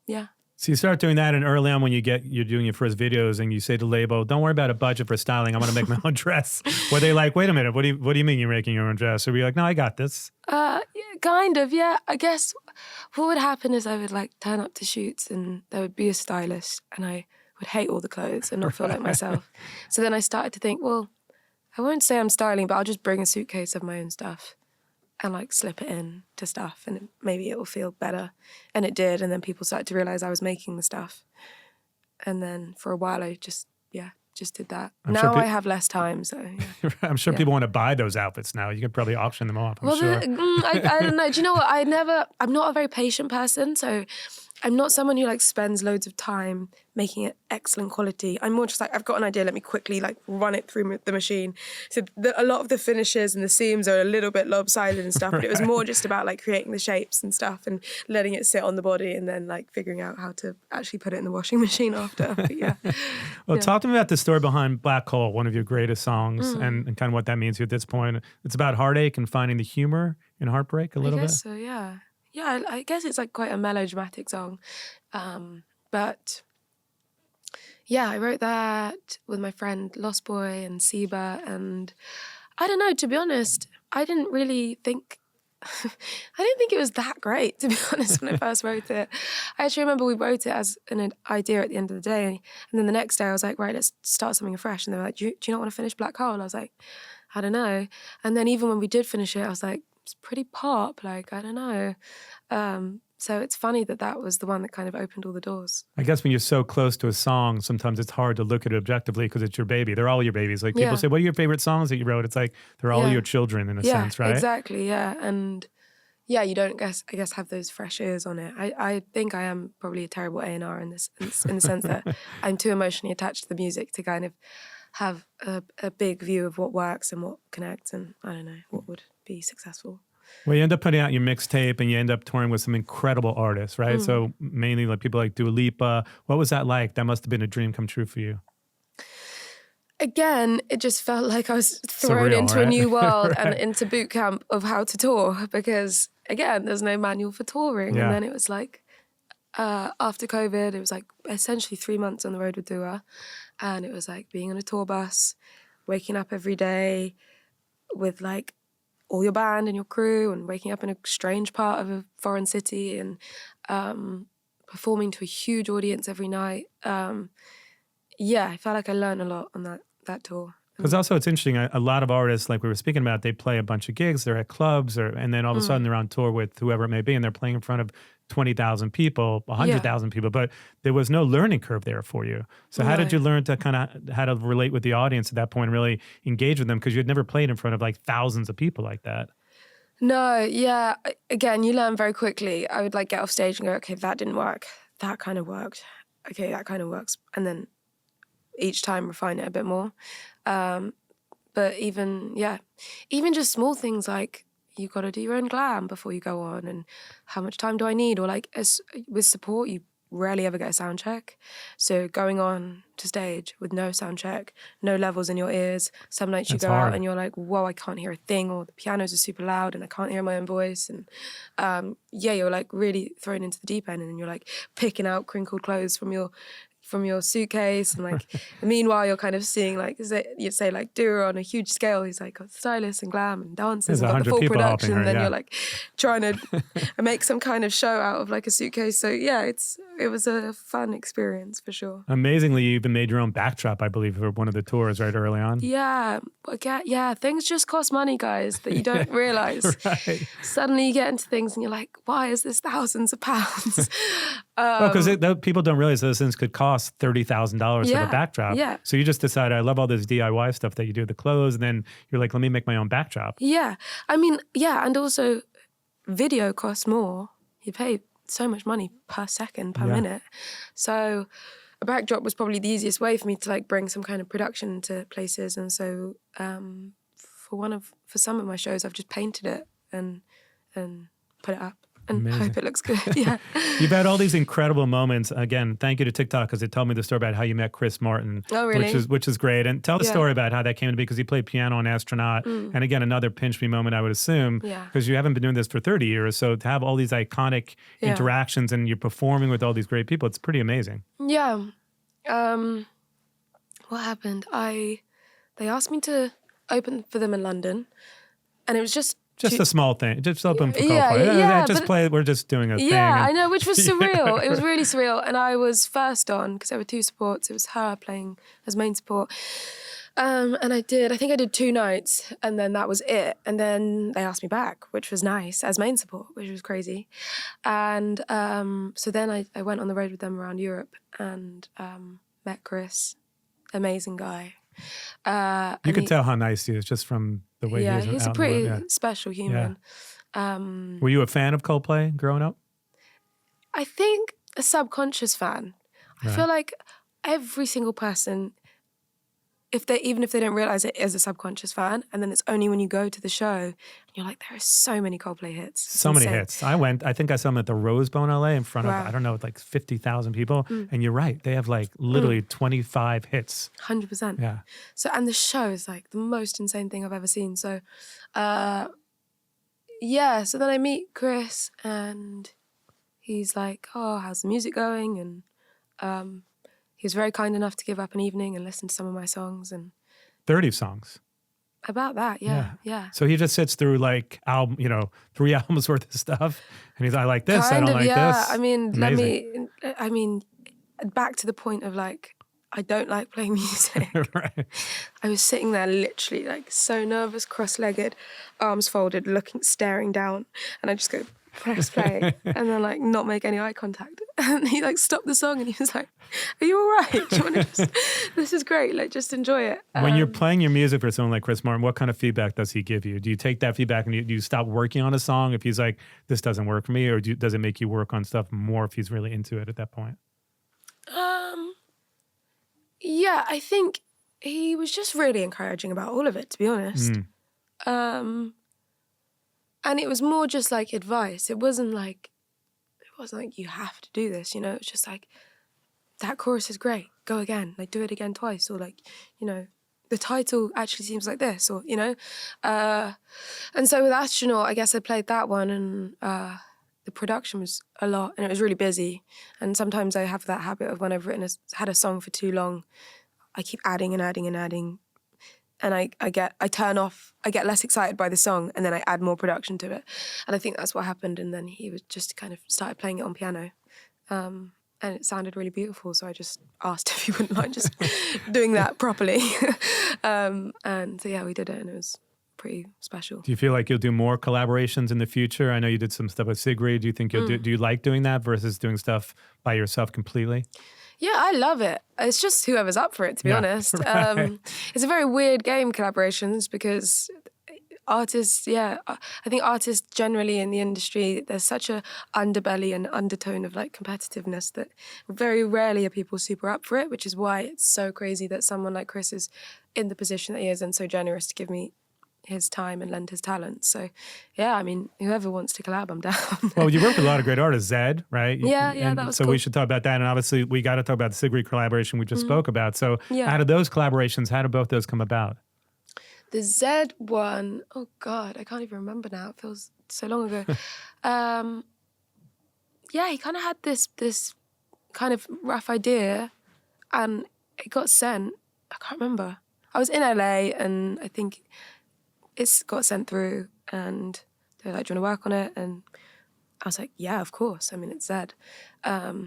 yeah. So you start doing that, and early on when you're doing your first videos and you say to label, don't worry about a budget for styling, I'm going to make my own dress. Were they like, wait a minute, what do you mean you're making your own dress? Or were you like, no, I got this? Yeah, kind of, yeah. I guess what would happen is I would like turn up to shoots and there would be a stylist and I would hate all the clothes and not feel like myself. So then I started to think, well, I won't say I'm styling, but I'll just bring a suitcase of my own stuff and like slip it in to stuff and maybe it will feel better. And it did. And then people started to realize I was making the stuff. And then for a while I just did that. Now I have less time, so yeah. I'm sure people want to buy those outfits now. You could probably auction them off, I'm sure. I don't know. Do you know what? I'm not a very patient person, so I'm not someone who like spends loads of time making it excellent quality. I'm more just like, I've got an idea, let me quickly like run it through the machine. So a lot of the finishes and the seams are a little bit lopsided and stuff, but it was more just about like creating the shapes and stuff and letting it sit on the body and then like figuring out how to actually put it in the washing machine after. But yeah. Well, talk to me about the story behind Black Hole, one of your greatest songs, and kind of what that means to you at this point. It's about heartache and finding the humor in heartbreak a little bit. I guess so, yeah. Yeah, I guess it's like quite a melodramatic song. But yeah, I wrote that with my friend Lost Boy and Seba. And I don't know, to be honest, I didn't think it was that great, to be honest, when I first wrote it. I actually remember we wrote it as an idea at the end of the day. And then the next day I was like, right, let's start something afresh. And they were like, do you not want to finish Black Hole? I was like, I don't know. And then even when we did finish it, I was like, it's pretty pop, like, I don't know. So it's funny that was the one that kind of opened all the doors. I guess when you're so close to a song, sometimes it's hard to look at it objectively because it's your baby. They're all your babies. Like people say, what are your favorite songs that you wrote? It's like they're all your children in a sense, right? Exactly, yeah. And yeah, you don't I guess have those fresh ears on it. I think I am probably a terrible A&R in the sense that I'm too emotionally attached to the music to kind of have a big view of what works and what connects and I don't know, what would be successful. Well, you end up putting out your mixtape and you end up touring with some incredible artists, right? So mainly like people like Dua Lipa. What was that like? That must have been a dream come true for you. Again, it just felt like I was thrown Surreal, into right? a new world and Right. into boot camp of how to tour because, again, there's no manual for touring. And then it was like, after COVID, it was like essentially 3 months on the road with Dua. And it was like being on a tour bus, waking up every day with like all your band and your crew and waking up in a strange part of a foreign city and performing to a huge audience every night. I felt like I learned a lot on that tour. Because also it's interesting, a lot of artists, like we were speaking about, they play a bunch of gigs, they're at clubs, and then all of a sudden they're on tour with whoever it may be, and they're playing in front of 20,000 people, 100,000 people, but there was no learning curve there for you. So how did you learn to kind of, how to relate with the audience at that point and really engage with them? Because you had never played in front of like thousands of people like that. No, yeah. Again, you learn very quickly. I would like get off stage and go, okay, that didn't work. That kind of worked. Okay, that kind of works. And then each time refine it a bit more. But even just small things like you got to do your own glam before you go on and how much time do I need? Or like with support, you rarely ever get a sound check. So going on to stage with no sound check, no levels in your ears. Some nights you go out and you're like, whoa, I can't hear a thing, or the pianos are super loud and I can't hear my own voice. And you're like really thrown into the deep end and you're like picking out crinkled clothes from your suitcase, and like meanwhile you're kind of seeing like you'd say like Dua on a huge scale. He's like got stylists and glam and dancers and got the full production. And then you're like trying to make some kind of show out of like a suitcase. So yeah, it was a fun experience for sure. Amazingly, you even made your own backdrop, I believe, for one of the tours right early on. Yeah, things just cost money, guys, that you don't realize. Right. Suddenly you get into things and you're like, why is this thousands of pounds? Because people don't realize those things could cost $30,000 for the backdrop. Yeah. So you just decided, I love all this DIY stuff that you do, the clothes, and then you're like, let me make my own backdrop. Yeah. I mean, and also video costs more. You pay so much money per second, per minute. So a backdrop was probably the easiest way for me to like bring some kind of production to places. And so for some of my shows, I've just painted it and put it up. and Amazing. hope it looks good. Yeah. You've had all these incredible moments. Again, thank you to TikTok because it told me the story about how you met Chris Martin, Oh, really? which is great. And tell the Yeah. story about how that came to be because he played piano on Astronaut. And again, another pinch me moment, I would assume, Yeah. because you haven't been doing this for 30 years. So to have all these iconic Yeah. interactions and you're performing with all these great people, it's pretty amazing. Yeah. What happened? They asked me to open for them in London, and it was just A small thing. Just open for Yeah, Coldplay. yeah, just but- play. We're just doing a thing. Yeah, And- I know, which was surreal. It was really surreal. And I was first on because there were two supports. It was her playing as main support. And I think I did 2 nights and then that was it. And then they asked me back, which was nice, as main support, which was crazy. And so then I went on the road with them around Europe and met Chris, amazing guy. You could tell how nice he is just from the way yeah, he is. he's out a in the pretty world. special human. Were you a fan of Coldplay growing up? I think a subconscious fan. I feel like every single person, even if they don't realize it, is a subconscious fan. And then it's only when you go to the show and you're like, there are so many Coldplay hits. It's So many insane. hits. I think I saw them at the Rose Bowl in LA in front of, Wow. I don't know, like 50,000 people. And you're right. They have like literally 25 hits. 100%. Yeah. So, and the show is like the most insane thing I've ever seen. So, yeah. So then I meet Chris and he's like, oh, how's the music going? And he was very kind enough to give up an evening and listen to some of my songs and 30 songs. about that. Yeah. So he just sits through like 3 albums worth of stuff. And he's like, I like this. I Kind don't of, like yeah. this. I mean, Amazing. back to the point of like, I don't like playing music. Right. I was sitting there literally like so nervous, cross-legged, arms folded, staring down. And I just go, press play. And then like not make any eye contact. And he like stopped the song and he was like, are you all right? Do you want to just, this is great. Like just enjoy it. When you're playing your music for someone like Chris Martin, what kind of feedback does he give you? Do you take that feedback and do you stop working on a song if he's like, this doesn't work for me? Or does it make you work on stuff more if he's really into it at that point? Yeah, I think he was just really encouraging about all of it, to be honest. And it was more just like advice. It wasn't like you have to do this, It was just like, that chorus is great. Go again. Like do it again twice. Or like, the title actually seems like this. Or and so with Astronaut, I guess I played that one, and the production was a lot, and it was really busy. And sometimes I have that habit of when I've had a song for too long, I keep adding and adding and adding. And I turn off, I get less excited by the song and then I add more production to it. And I think that's what happened. And then he was just kind of started playing it on piano. And it sounded really beautiful. So I just asked if he wouldn't mind just doing that properly. And so yeah, we did it and it was pretty special. Do you feel like you'll do more collaborations in the future? I know you did some stuff with Sigrid. Do you think do you like doing that versus doing stuff by yourself completely? Yeah, I love it. It's just whoever's up for it, to be honest. Right. It's a very weird game, collaborations, because artists, I think artists generally in the industry, there's such a underbelly and undertone of like competitiveness that very rarely are people super up for it, which is why it's so crazy that someone like Chris is in the position that he is and so generous to give me his time and lend his talent. So, yeah, I mean, whoever wants to collab, I'm down. Well, you work with a lot of great artists, Zedd, right? Yeah, and that was so cool. we should talk about that. And obviously, we got to talk about the Sigrid collaboration we just spoke about. So Yeah. out of those collaborations, how did both those come about? The Zedd one, oh God, I can't even remember now. It feels so long ago. He kind of had this kind of rough idea and it got sent. I can't remember. I was in LA and I think it's got sent through and they were like, do you want to work on it? And I was like, yeah, of course. I mean, it's Zedd.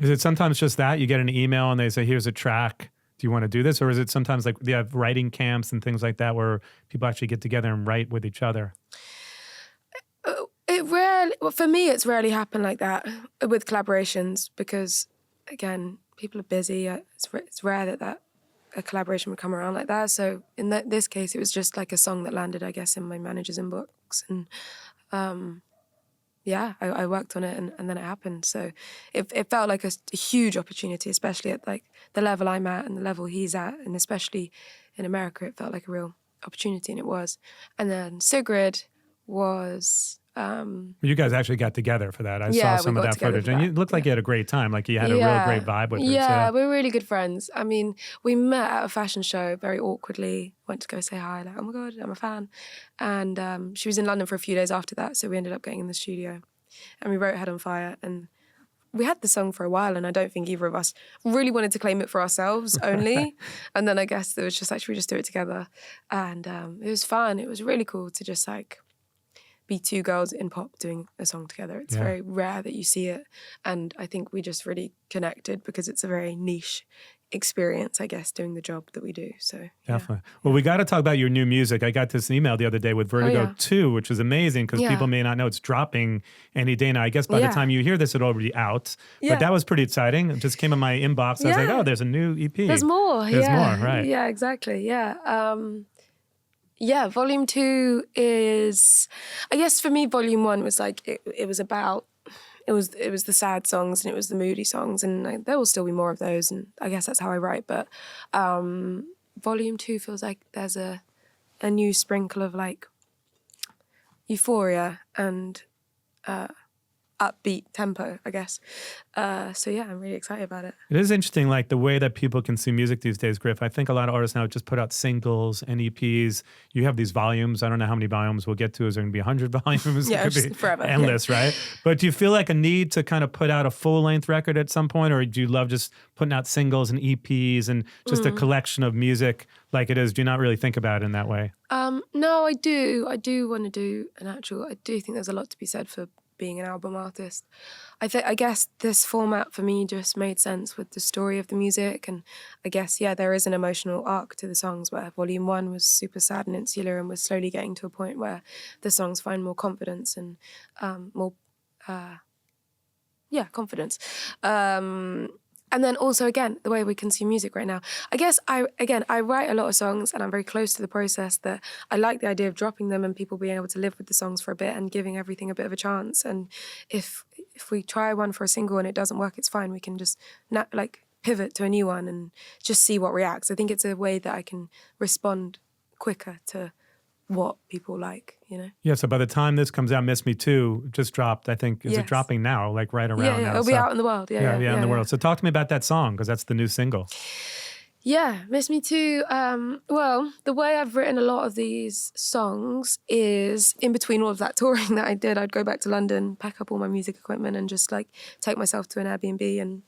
Is it sometimes just that? You get an email and they say, here's a track. Do you want to do this? Or is it sometimes like they have writing camps and things like that where people actually get together and write with each other? For me, it's rarely happened like that with collaborations because, again, people are busy. It's rare that a collaboration would come around like that. So in this case, it was just like a song that landed, I guess, in my manager's inbox. And I worked on it and then it happened. So it felt like a huge opportunity, especially at like the level I'm at and the level he's at. And especially in America, it felt like a real opportunity and it was. And then Sigrid was You guys actually got together for that. I Yeah, saw we some of got that together footage, for and that. you looked like you had a great time. Like you had a real great vibe with her. Yeah, Too. we're really good friends. I mean, we met at a fashion show very awkwardly, went to go say hi, like, oh my God, I'm a fan. And she was in London for a few days after that, so we ended up getting in the studio. And we wrote Head on Fire, and we had the song for a while, and I don't think either of us really wanted to claim it for ourselves only. And then I guess it was just like, should we just do it together? And it was fun. It was really cool to just like be two girls in pop doing a song together. It's very rare that you see it. And I think we just really connected because it's a very niche experience, I guess, doing the job that we do. So definitely. Well, we got to talk about your new music. I got this email the other day with Vertigo 2, which is amazing because people may not know it's dropping any day now. I guess by the time you hear this, it'll already out. But that was pretty exciting. It just came in my inbox. I was like, oh, there's a new EP. There's more. There's more, right. Yeah, exactly. Yeah. Volume 2 is, I guess for me, Volume 1 was like, it was about, it was the sad songs and it was the moody songs, and like, there will still be more of those, and I guess that's how I write. But Volume 2 feels like there's a new sprinkle of like euphoria and upbeat tempo, I guess. So yeah, I'm really excited about it. It is interesting, like the way that people consume music these days, Griff. I think a lot of artists now just put out singles and EPs. You have these volumes. I don't know how many volumes we'll get to. Is there going to be 100 volumes? Yeah, it could be forever. Endless, right? But do you feel like a need to kind of put out a full-length record at some point, or do you love just putting out singles and EPs and just a collection of music like it is? Do you not really think about it in that way? No, I do. I do want to do an actual, I do think there's a lot to be said for being an album artist. I guess this format for me just made sense with the story of the music, and I guess there is an emotional arc to the songs where Volume 1 was super sad and insular, and we're slowly getting to a point where the songs find more confidence and more confidence. And then also, again, the way we consume music right now. I guess I write a lot of songs and I'm very close to the process, that I like the idea of dropping them and people being able to live with the songs for a bit and giving everything a bit of a chance. And if we try one for a single and it doesn't work, it's fine. We can just pivot to a new one and just see what reacts. I think it's a way that I can respond quicker to what people like, you know? Yeah, so by the time this comes out, Miss Me Too just dropped, I think. Is it dropping now, like right around now? Yeah, it'll be out in the world. Yeah, in the world. So talk to me about that song, because that's the new single. Yeah, Miss Me Too. Well, the way I've written a lot of these songs is in between all of that touring that I did, I'd go back to London, pack up all my music equipment and just like take myself to an Airbnb and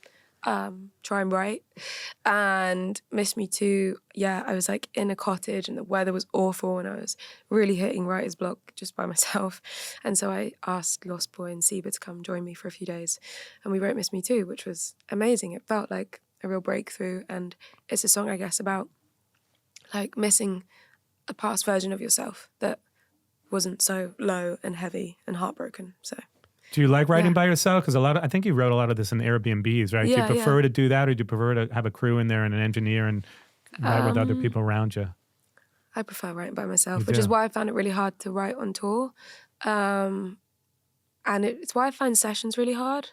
try and write. And Miss Me Too, I was like in a cottage and the weather was awful and I was really hitting writer's block just by myself. And so I asked Lost Boy and Seba to come join me for a few days, and we wrote Miss Me Too, which was amazing. It felt like a real breakthrough, and it's a song, I guess, about like missing a past version of yourself that wasn't so low and heavy and heartbroken. So do you like writing by yourself? Because I think you wrote a lot of this in Airbnbs, right? Do you prefer to do that, or do you prefer to have a crew in there and an engineer and write with other people around you? I prefer writing by myself, which is why I found it really hard to write on tour. And it's why I find sessions really hard.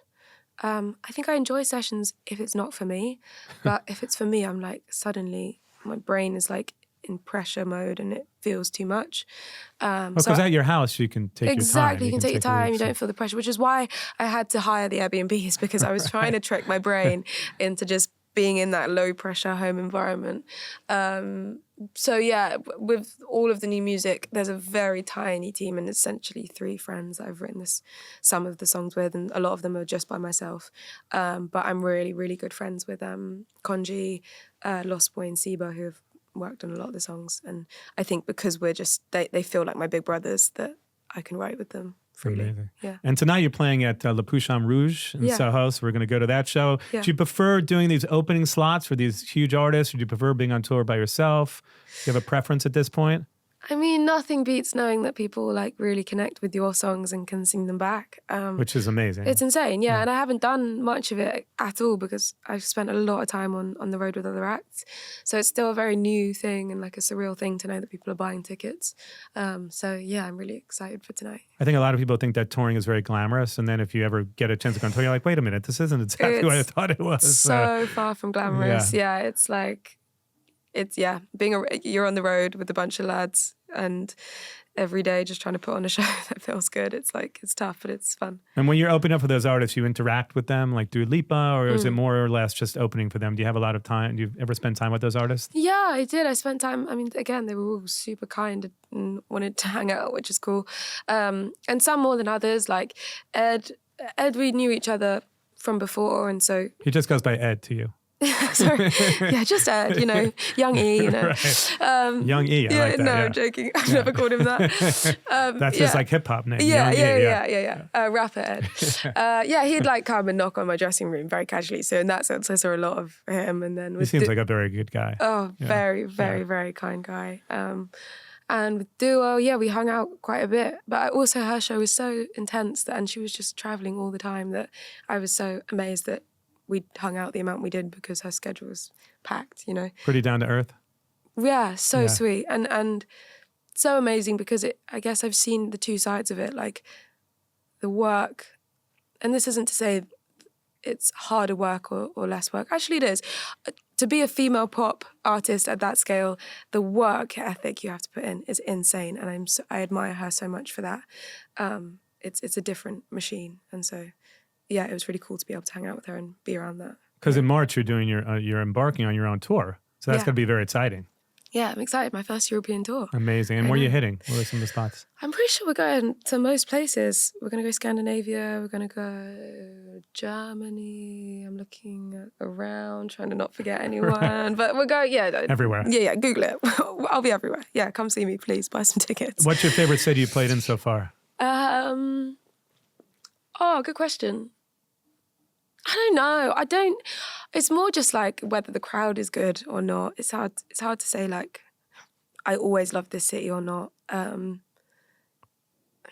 I think I enjoy sessions if it's not for me, but if it's for me, I'm like, suddenly my brain is like in pressure mode and it feels too much. Because at your house, you can take your time. Exactly, you can take your time, you don't feel the pressure, which is why I had to hire the Airbnbs, because I was trying to trick my brain into just being in that low pressure home environment. So yeah, with all of the new music, there's a very tiny team and essentially 3 friends that I've written some of the songs with, and a lot of them are just by myself. But I'm really, really good friends with Konji, Lost Boy and Seba, who have worked on a lot of the songs. And I think because we're just, they feel like my big brothers, that I can write with them freely. Amazing. Yeah. And tonight you're playing at Le Pouchon Rouge in Soho, so we're going to go to that show. Yeah. Do you prefer doing these opening slots for these huge artists, or do you prefer being on tour by yourself? Do you have a preference at this point? I mean, nothing beats knowing that people like really connect with your songs and can sing them back. Which is amazing. It's insane, yeah. And I haven't done much of it at all because I've spent a lot of time on the road with other acts. So it's still a very new thing and like a surreal thing to know that people are buying tickets. So yeah, I'm really excited for tonight. I think a lot of people think that touring is very glamorous, and then if you ever get a chance to go on tour, you're like, wait a minute, this isn't exactly what I thought it was. So far from glamorous. Yeah, it's like, you're on the road with a bunch of lads, and every day just trying to put on a show that feels good. It's like, it's tough, but it's fun. And when you're opening up for those artists, you interact with them like Dua Lipa, or is it more or less just opening for them? Do you have a lot of time? Do you ever spend time with those artists? Yeah, I did. I spent time. I mean, again, they were all super kind and wanted to hang out, which is cool. And some more than others. Like Ed, we knew each other from before, and so He just goes by Ed to you. sorry, yeah, just Ed. You know, Young E. You know, Right. Young E. I yeah, like that, no, yeah. I'm joking. I've never called him that. That's his like hip hop name. Yeah, Young E, yeah. Rapper Ed. Yeah, he'd like come and knock on my dressing room very casually. So in that sense, I saw a lot of him. And then He seems like a very good guy. Oh, very, very kind guy. And with Dua, yeah, we hung out quite a bit. But also her show was so intense and she was just traveling all the time that I was so amazed that we hung out the amount we did because her schedule was packed, you know. Pretty down to earth. Yeah, so sweet. And so amazing because I guess I've seen the two sides of it, like the work. And this isn't to say it's harder work or less work. Actually, it is. To be a female pop artist at that scale, the work ethic you have to put in is insane. And I admire her so much for that. It's a different machine. And so, yeah, it was really cool to be able to hang out with her and be around that. Because in March you're doing you're embarking on your own tour, so that's going to be very exciting. Yeah, I'm excited. My first European tour. Amazing. And where are you hitting? What are some of the spots? I'm pretty sure we're going to most places. We're going to go Scandinavia. We're going to go Germany. I'm looking around, trying to not forget anyone. But we're going, Everywhere. Yeah, Google it. I'll be everywhere. Yeah, come see me, please. Buy some tickets. What's your favorite city you played in so far? Good question. I don't know. It's more just like whether the crowd is good or not. It's hard to say like I always love this city or not. I'm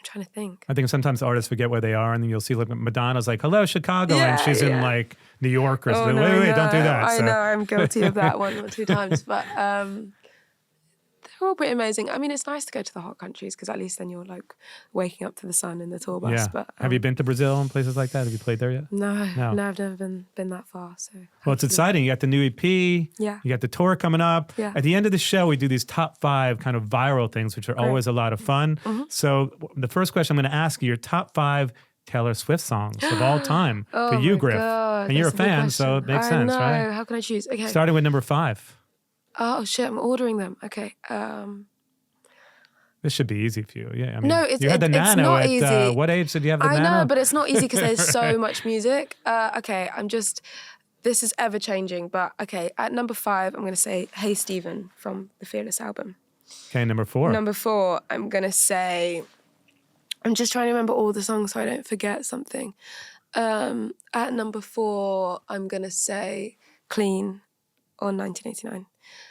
trying to think. I think sometimes artists forget where they are, and then you'll see like Madonna's like, "Hello, Chicago," and she's in like New York or something. Wait, don't do that. I know, I'm guilty of that one or two times, but they're all pretty amazing. I mean, it's nice to go to the hot countries because at least then you're like waking up to the sun in the tour bus. Yeah. But have you been to Brazil and places like that? Have you played there yet? No, I've never been that far. So well, it's exciting. You got the new EP. Yeah. You got the tour coming up. Yeah. At the end of the show, we do these top 5 kind of viral things, which are always a lot of fun. Mm-hmm. So the first question I'm going to ask you, your top 5 Taylor Swift songs of all time for you, Griff. God, and you're a that's big fan, so it makes sense, I know. right? How can I choose? Okay. Starting with number 5. Oh shit! I'm ordering them. Okay. This should be easy for you. Yeah. I mean, No, you had the it's Nano not at easy. what age did you have the I Nano? know, but it's not easy because there's so much music. Okay, this is ever changing, but okay, at number 5, I'm going to say Hey Stephen from the Fearless album. Okay, number 4. Number 4, I'm going to say, I'm just trying to remember all the songs so I don't forget something. At number 4, I'm going to say Clean or 1989.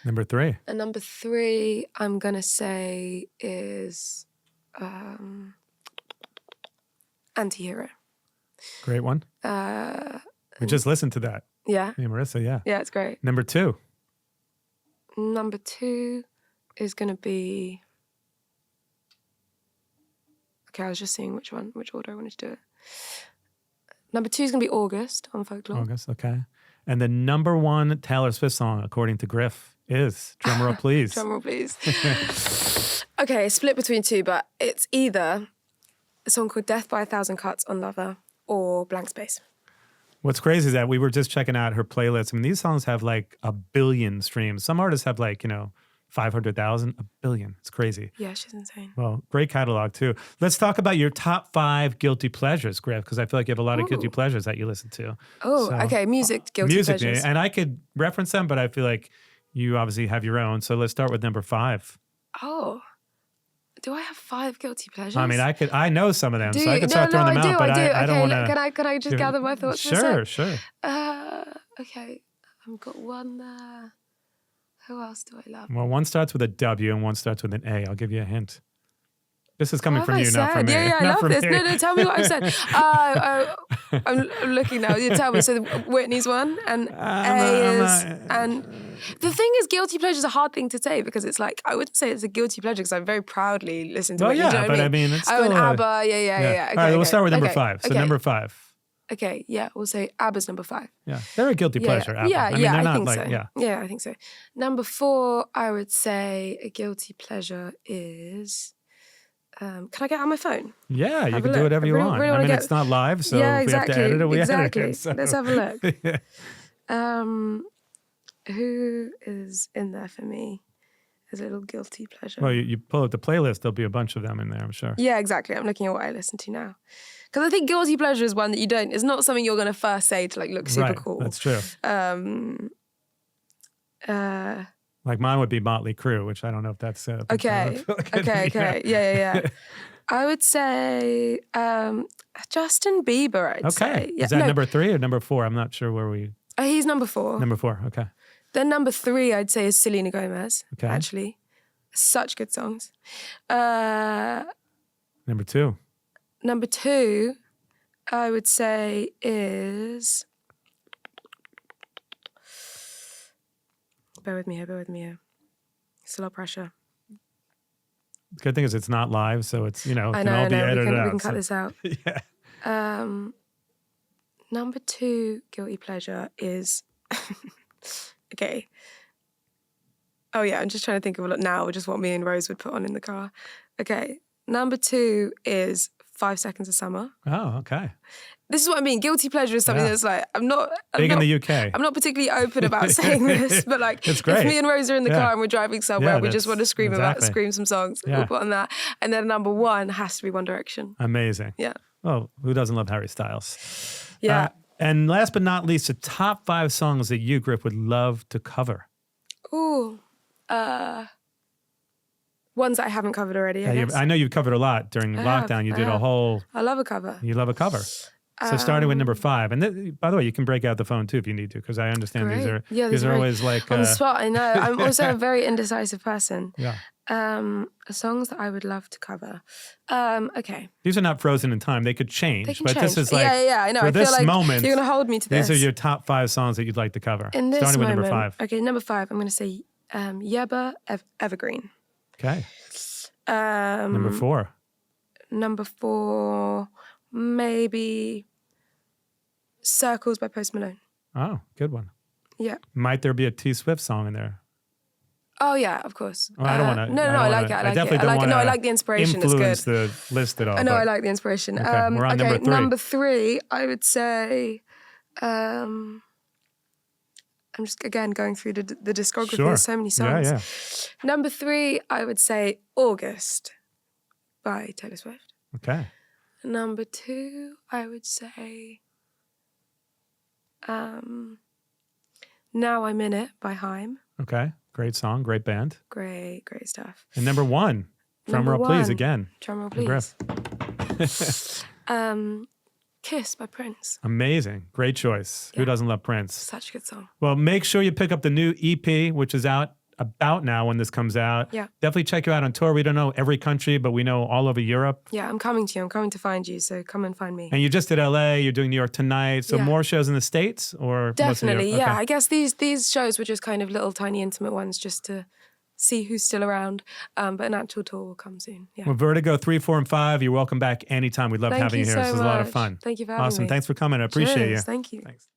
Number 3. And number 3, I'm going to say is Antihero. Great one. We just listened to that. Yeah. Hey, Marissa, yeah. Yeah, it's great. Number 2. Number 2 is going to be... Okay, I was just seeing which order I wanted to do it. Number 2 is going to be August on Folklore. August, okay. And the number 1 Taylor Swift song, according to Griff, is, drumroll please. Drumroll please. Okay, split between 2, but it's either a song called Death by a Thousand Cuts on Lover or Blank Space. What's crazy is that we were just checking out her playlist. I mean, these songs have like 1 billion streams. Some artists have like, 500,000, 1 billion. It's crazy. Yeah, she's insane. Well, great catalog too. Let's talk about your top 5 guilty pleasures, Griff, because I feel like you have a lot of guilty pleasures that you listen to. Oh, so, okay. Music, guilty pleasures. And I could reference them, but I feel like you obviously have your own. So let's start with number 5. Oh. Do I have 5 guilty pleasures? I mean, I know some of them, so I could start throwing them out, but I don't want to. Can I just gather my thoughts for a Sure, sec? sure. Okay, I've got one there. Who else do I love? Well, one starts with a W and one starts with an A. I'll give you a hint. This is coming from you, not from me. Yeah, I love this. No, tell me what I've said. I'm looking now. You tell me. So Whitney's one, and A is, and the thing is, guilty pleasure is a hard thing to say because it's like, I wouldn't say it's a guilty pleasure because I very proudly listen to well, Whitney. Yeah, do you know but what I mean, it's still and ABBA, yeah. Okay, all right, we'll start with number 5. So number 5. Okay, yeah, we'll say ABBA's number 5. Yeah, they're a guilty pleasure, ABBA. Yeah, I mean, they're not think like, so. Yeah. Yeah, I think so. Number 4, I would say a guilty pleasure is Can I get out my phone? Yeah, you Have a can do look. whatever I you really- want. really I wanna mean, get- it's not live, so Yeah, if we have to exactly, edit it, we exactly. edit it. So. Let's have a look. Yeah. Who is in there for me as a little guilty pleasure? Well, you pull up the playlist, there'll be a bunch of them in there, I'm sure. Yeah, exactly. I'm looking at what I listen to now. Because I think guilty pleasure is one that you don't, it's not something you're going to first say to like look super Right, cool. that's true. Like mine would be Motley Crue, which I don't know if that's... Okay. Yeah. I would say Justin Bieber, I'd say. Okay. Yeah, Is that no, number 3 or number 4? I'm not sure where we... he's number 4. Number 4, okay. Then number 3, I'd say, is Selena Gomez, Okay. actually. Such good songs. Number Number 2. 2, I would say, is... Bear with me here. It's a lot of pressure. The good thing is it's not live, so it's, it I can know, all be edited out. we can cut this out. Yeah. Number 2 guilty pleasure is... okay. Oh yeah, I'm just trying to think of now just what me and Rose would put on in the car. Okay. Number 2 is 5 Seconds of Summer. Oh, okay. This is what I mean. Guilty pleasure is something that's like, I'm not in the UK. I'm not particularly open about saying this, but like It's great. if me and Rose are in the car and we're driving somewhere, Yeah, we just want to scream exactly. some songs. Yeah. We'll put on that. And then number 1 has to be One Direction. Amazing. Yeah. Oh, who doesn't love Harry Styles? Yeah. And last but not least, the top 5 songs that you, Griff, would love to cover. Ooh. Ones that I haven't covered already, I guess. I know you've covered a lot during lockdown. You did a whole... I love a cover. You love a cover. So starting with number 5. And by the way, you can break out the phone too if you need to, because I understand these are always like... on the spot, I know. I'm also a very indecisive person. Yeah. Songs that I would love to cover. Okay. These are not frozen in time. They could change. They can but change. this is like... Yeah, I know. For I this feel like moment, you're going to hold me to this. These are your top 5 songs that you'd like to cover. In this starting with moment, number 5. Okay, number 5, I'm going to say Yebba Evergreen. Okay. Number 4. Number 4, maybe Circles by Post Malone. Oh, good one. Yeah. Might there be a T Swift song in there? Oh yeah, of course. Oh, I don't want to. No, I like it. I definitely don't want to. I like the inspiration. It's good. Influence the list at all. I know. I like the inspiration. Okay, we're on number 3. Number 3, I would say. I'm just again going through the discography. Sure. There's so many songs. Yeah. Number 3, I would say August by Taylor Swift. Okay. Number 2, I would say Now I'm In It by Haim. Okay. Great song. Great band. Great stuff. And number 1. Drum roll, please, again. Drum roll, please. Griff. Kiss by Prince. Amazing. Great choice. Yeah. Who doesn't love Prince? Such a good song. Well, make sure you pick up the new EP, which is out about now when this comes out. Yeah. Definitely check you out on tour. We don't know every country, but we know all over Europe. Yeah, I'm coming to you. I'm coming to find you. So come and find me. And you just did LA. You're doing New York tonight. So Yeah. more shows in the States or mostly Definitely, Europe? yeah. Okay. I guess these shows were just kind of little tiny intimate ones just to see who's still around. But an actual tour will come soon. Yeah. Well, Vertigo 3, 4, and 5. You're welcome back anytime. We love Thank having you you here. so This was a lot of much. fun. Thank you for having Awesome. me. Thanks for coming. I appreciate Cheers. you. Thank you. Thanks.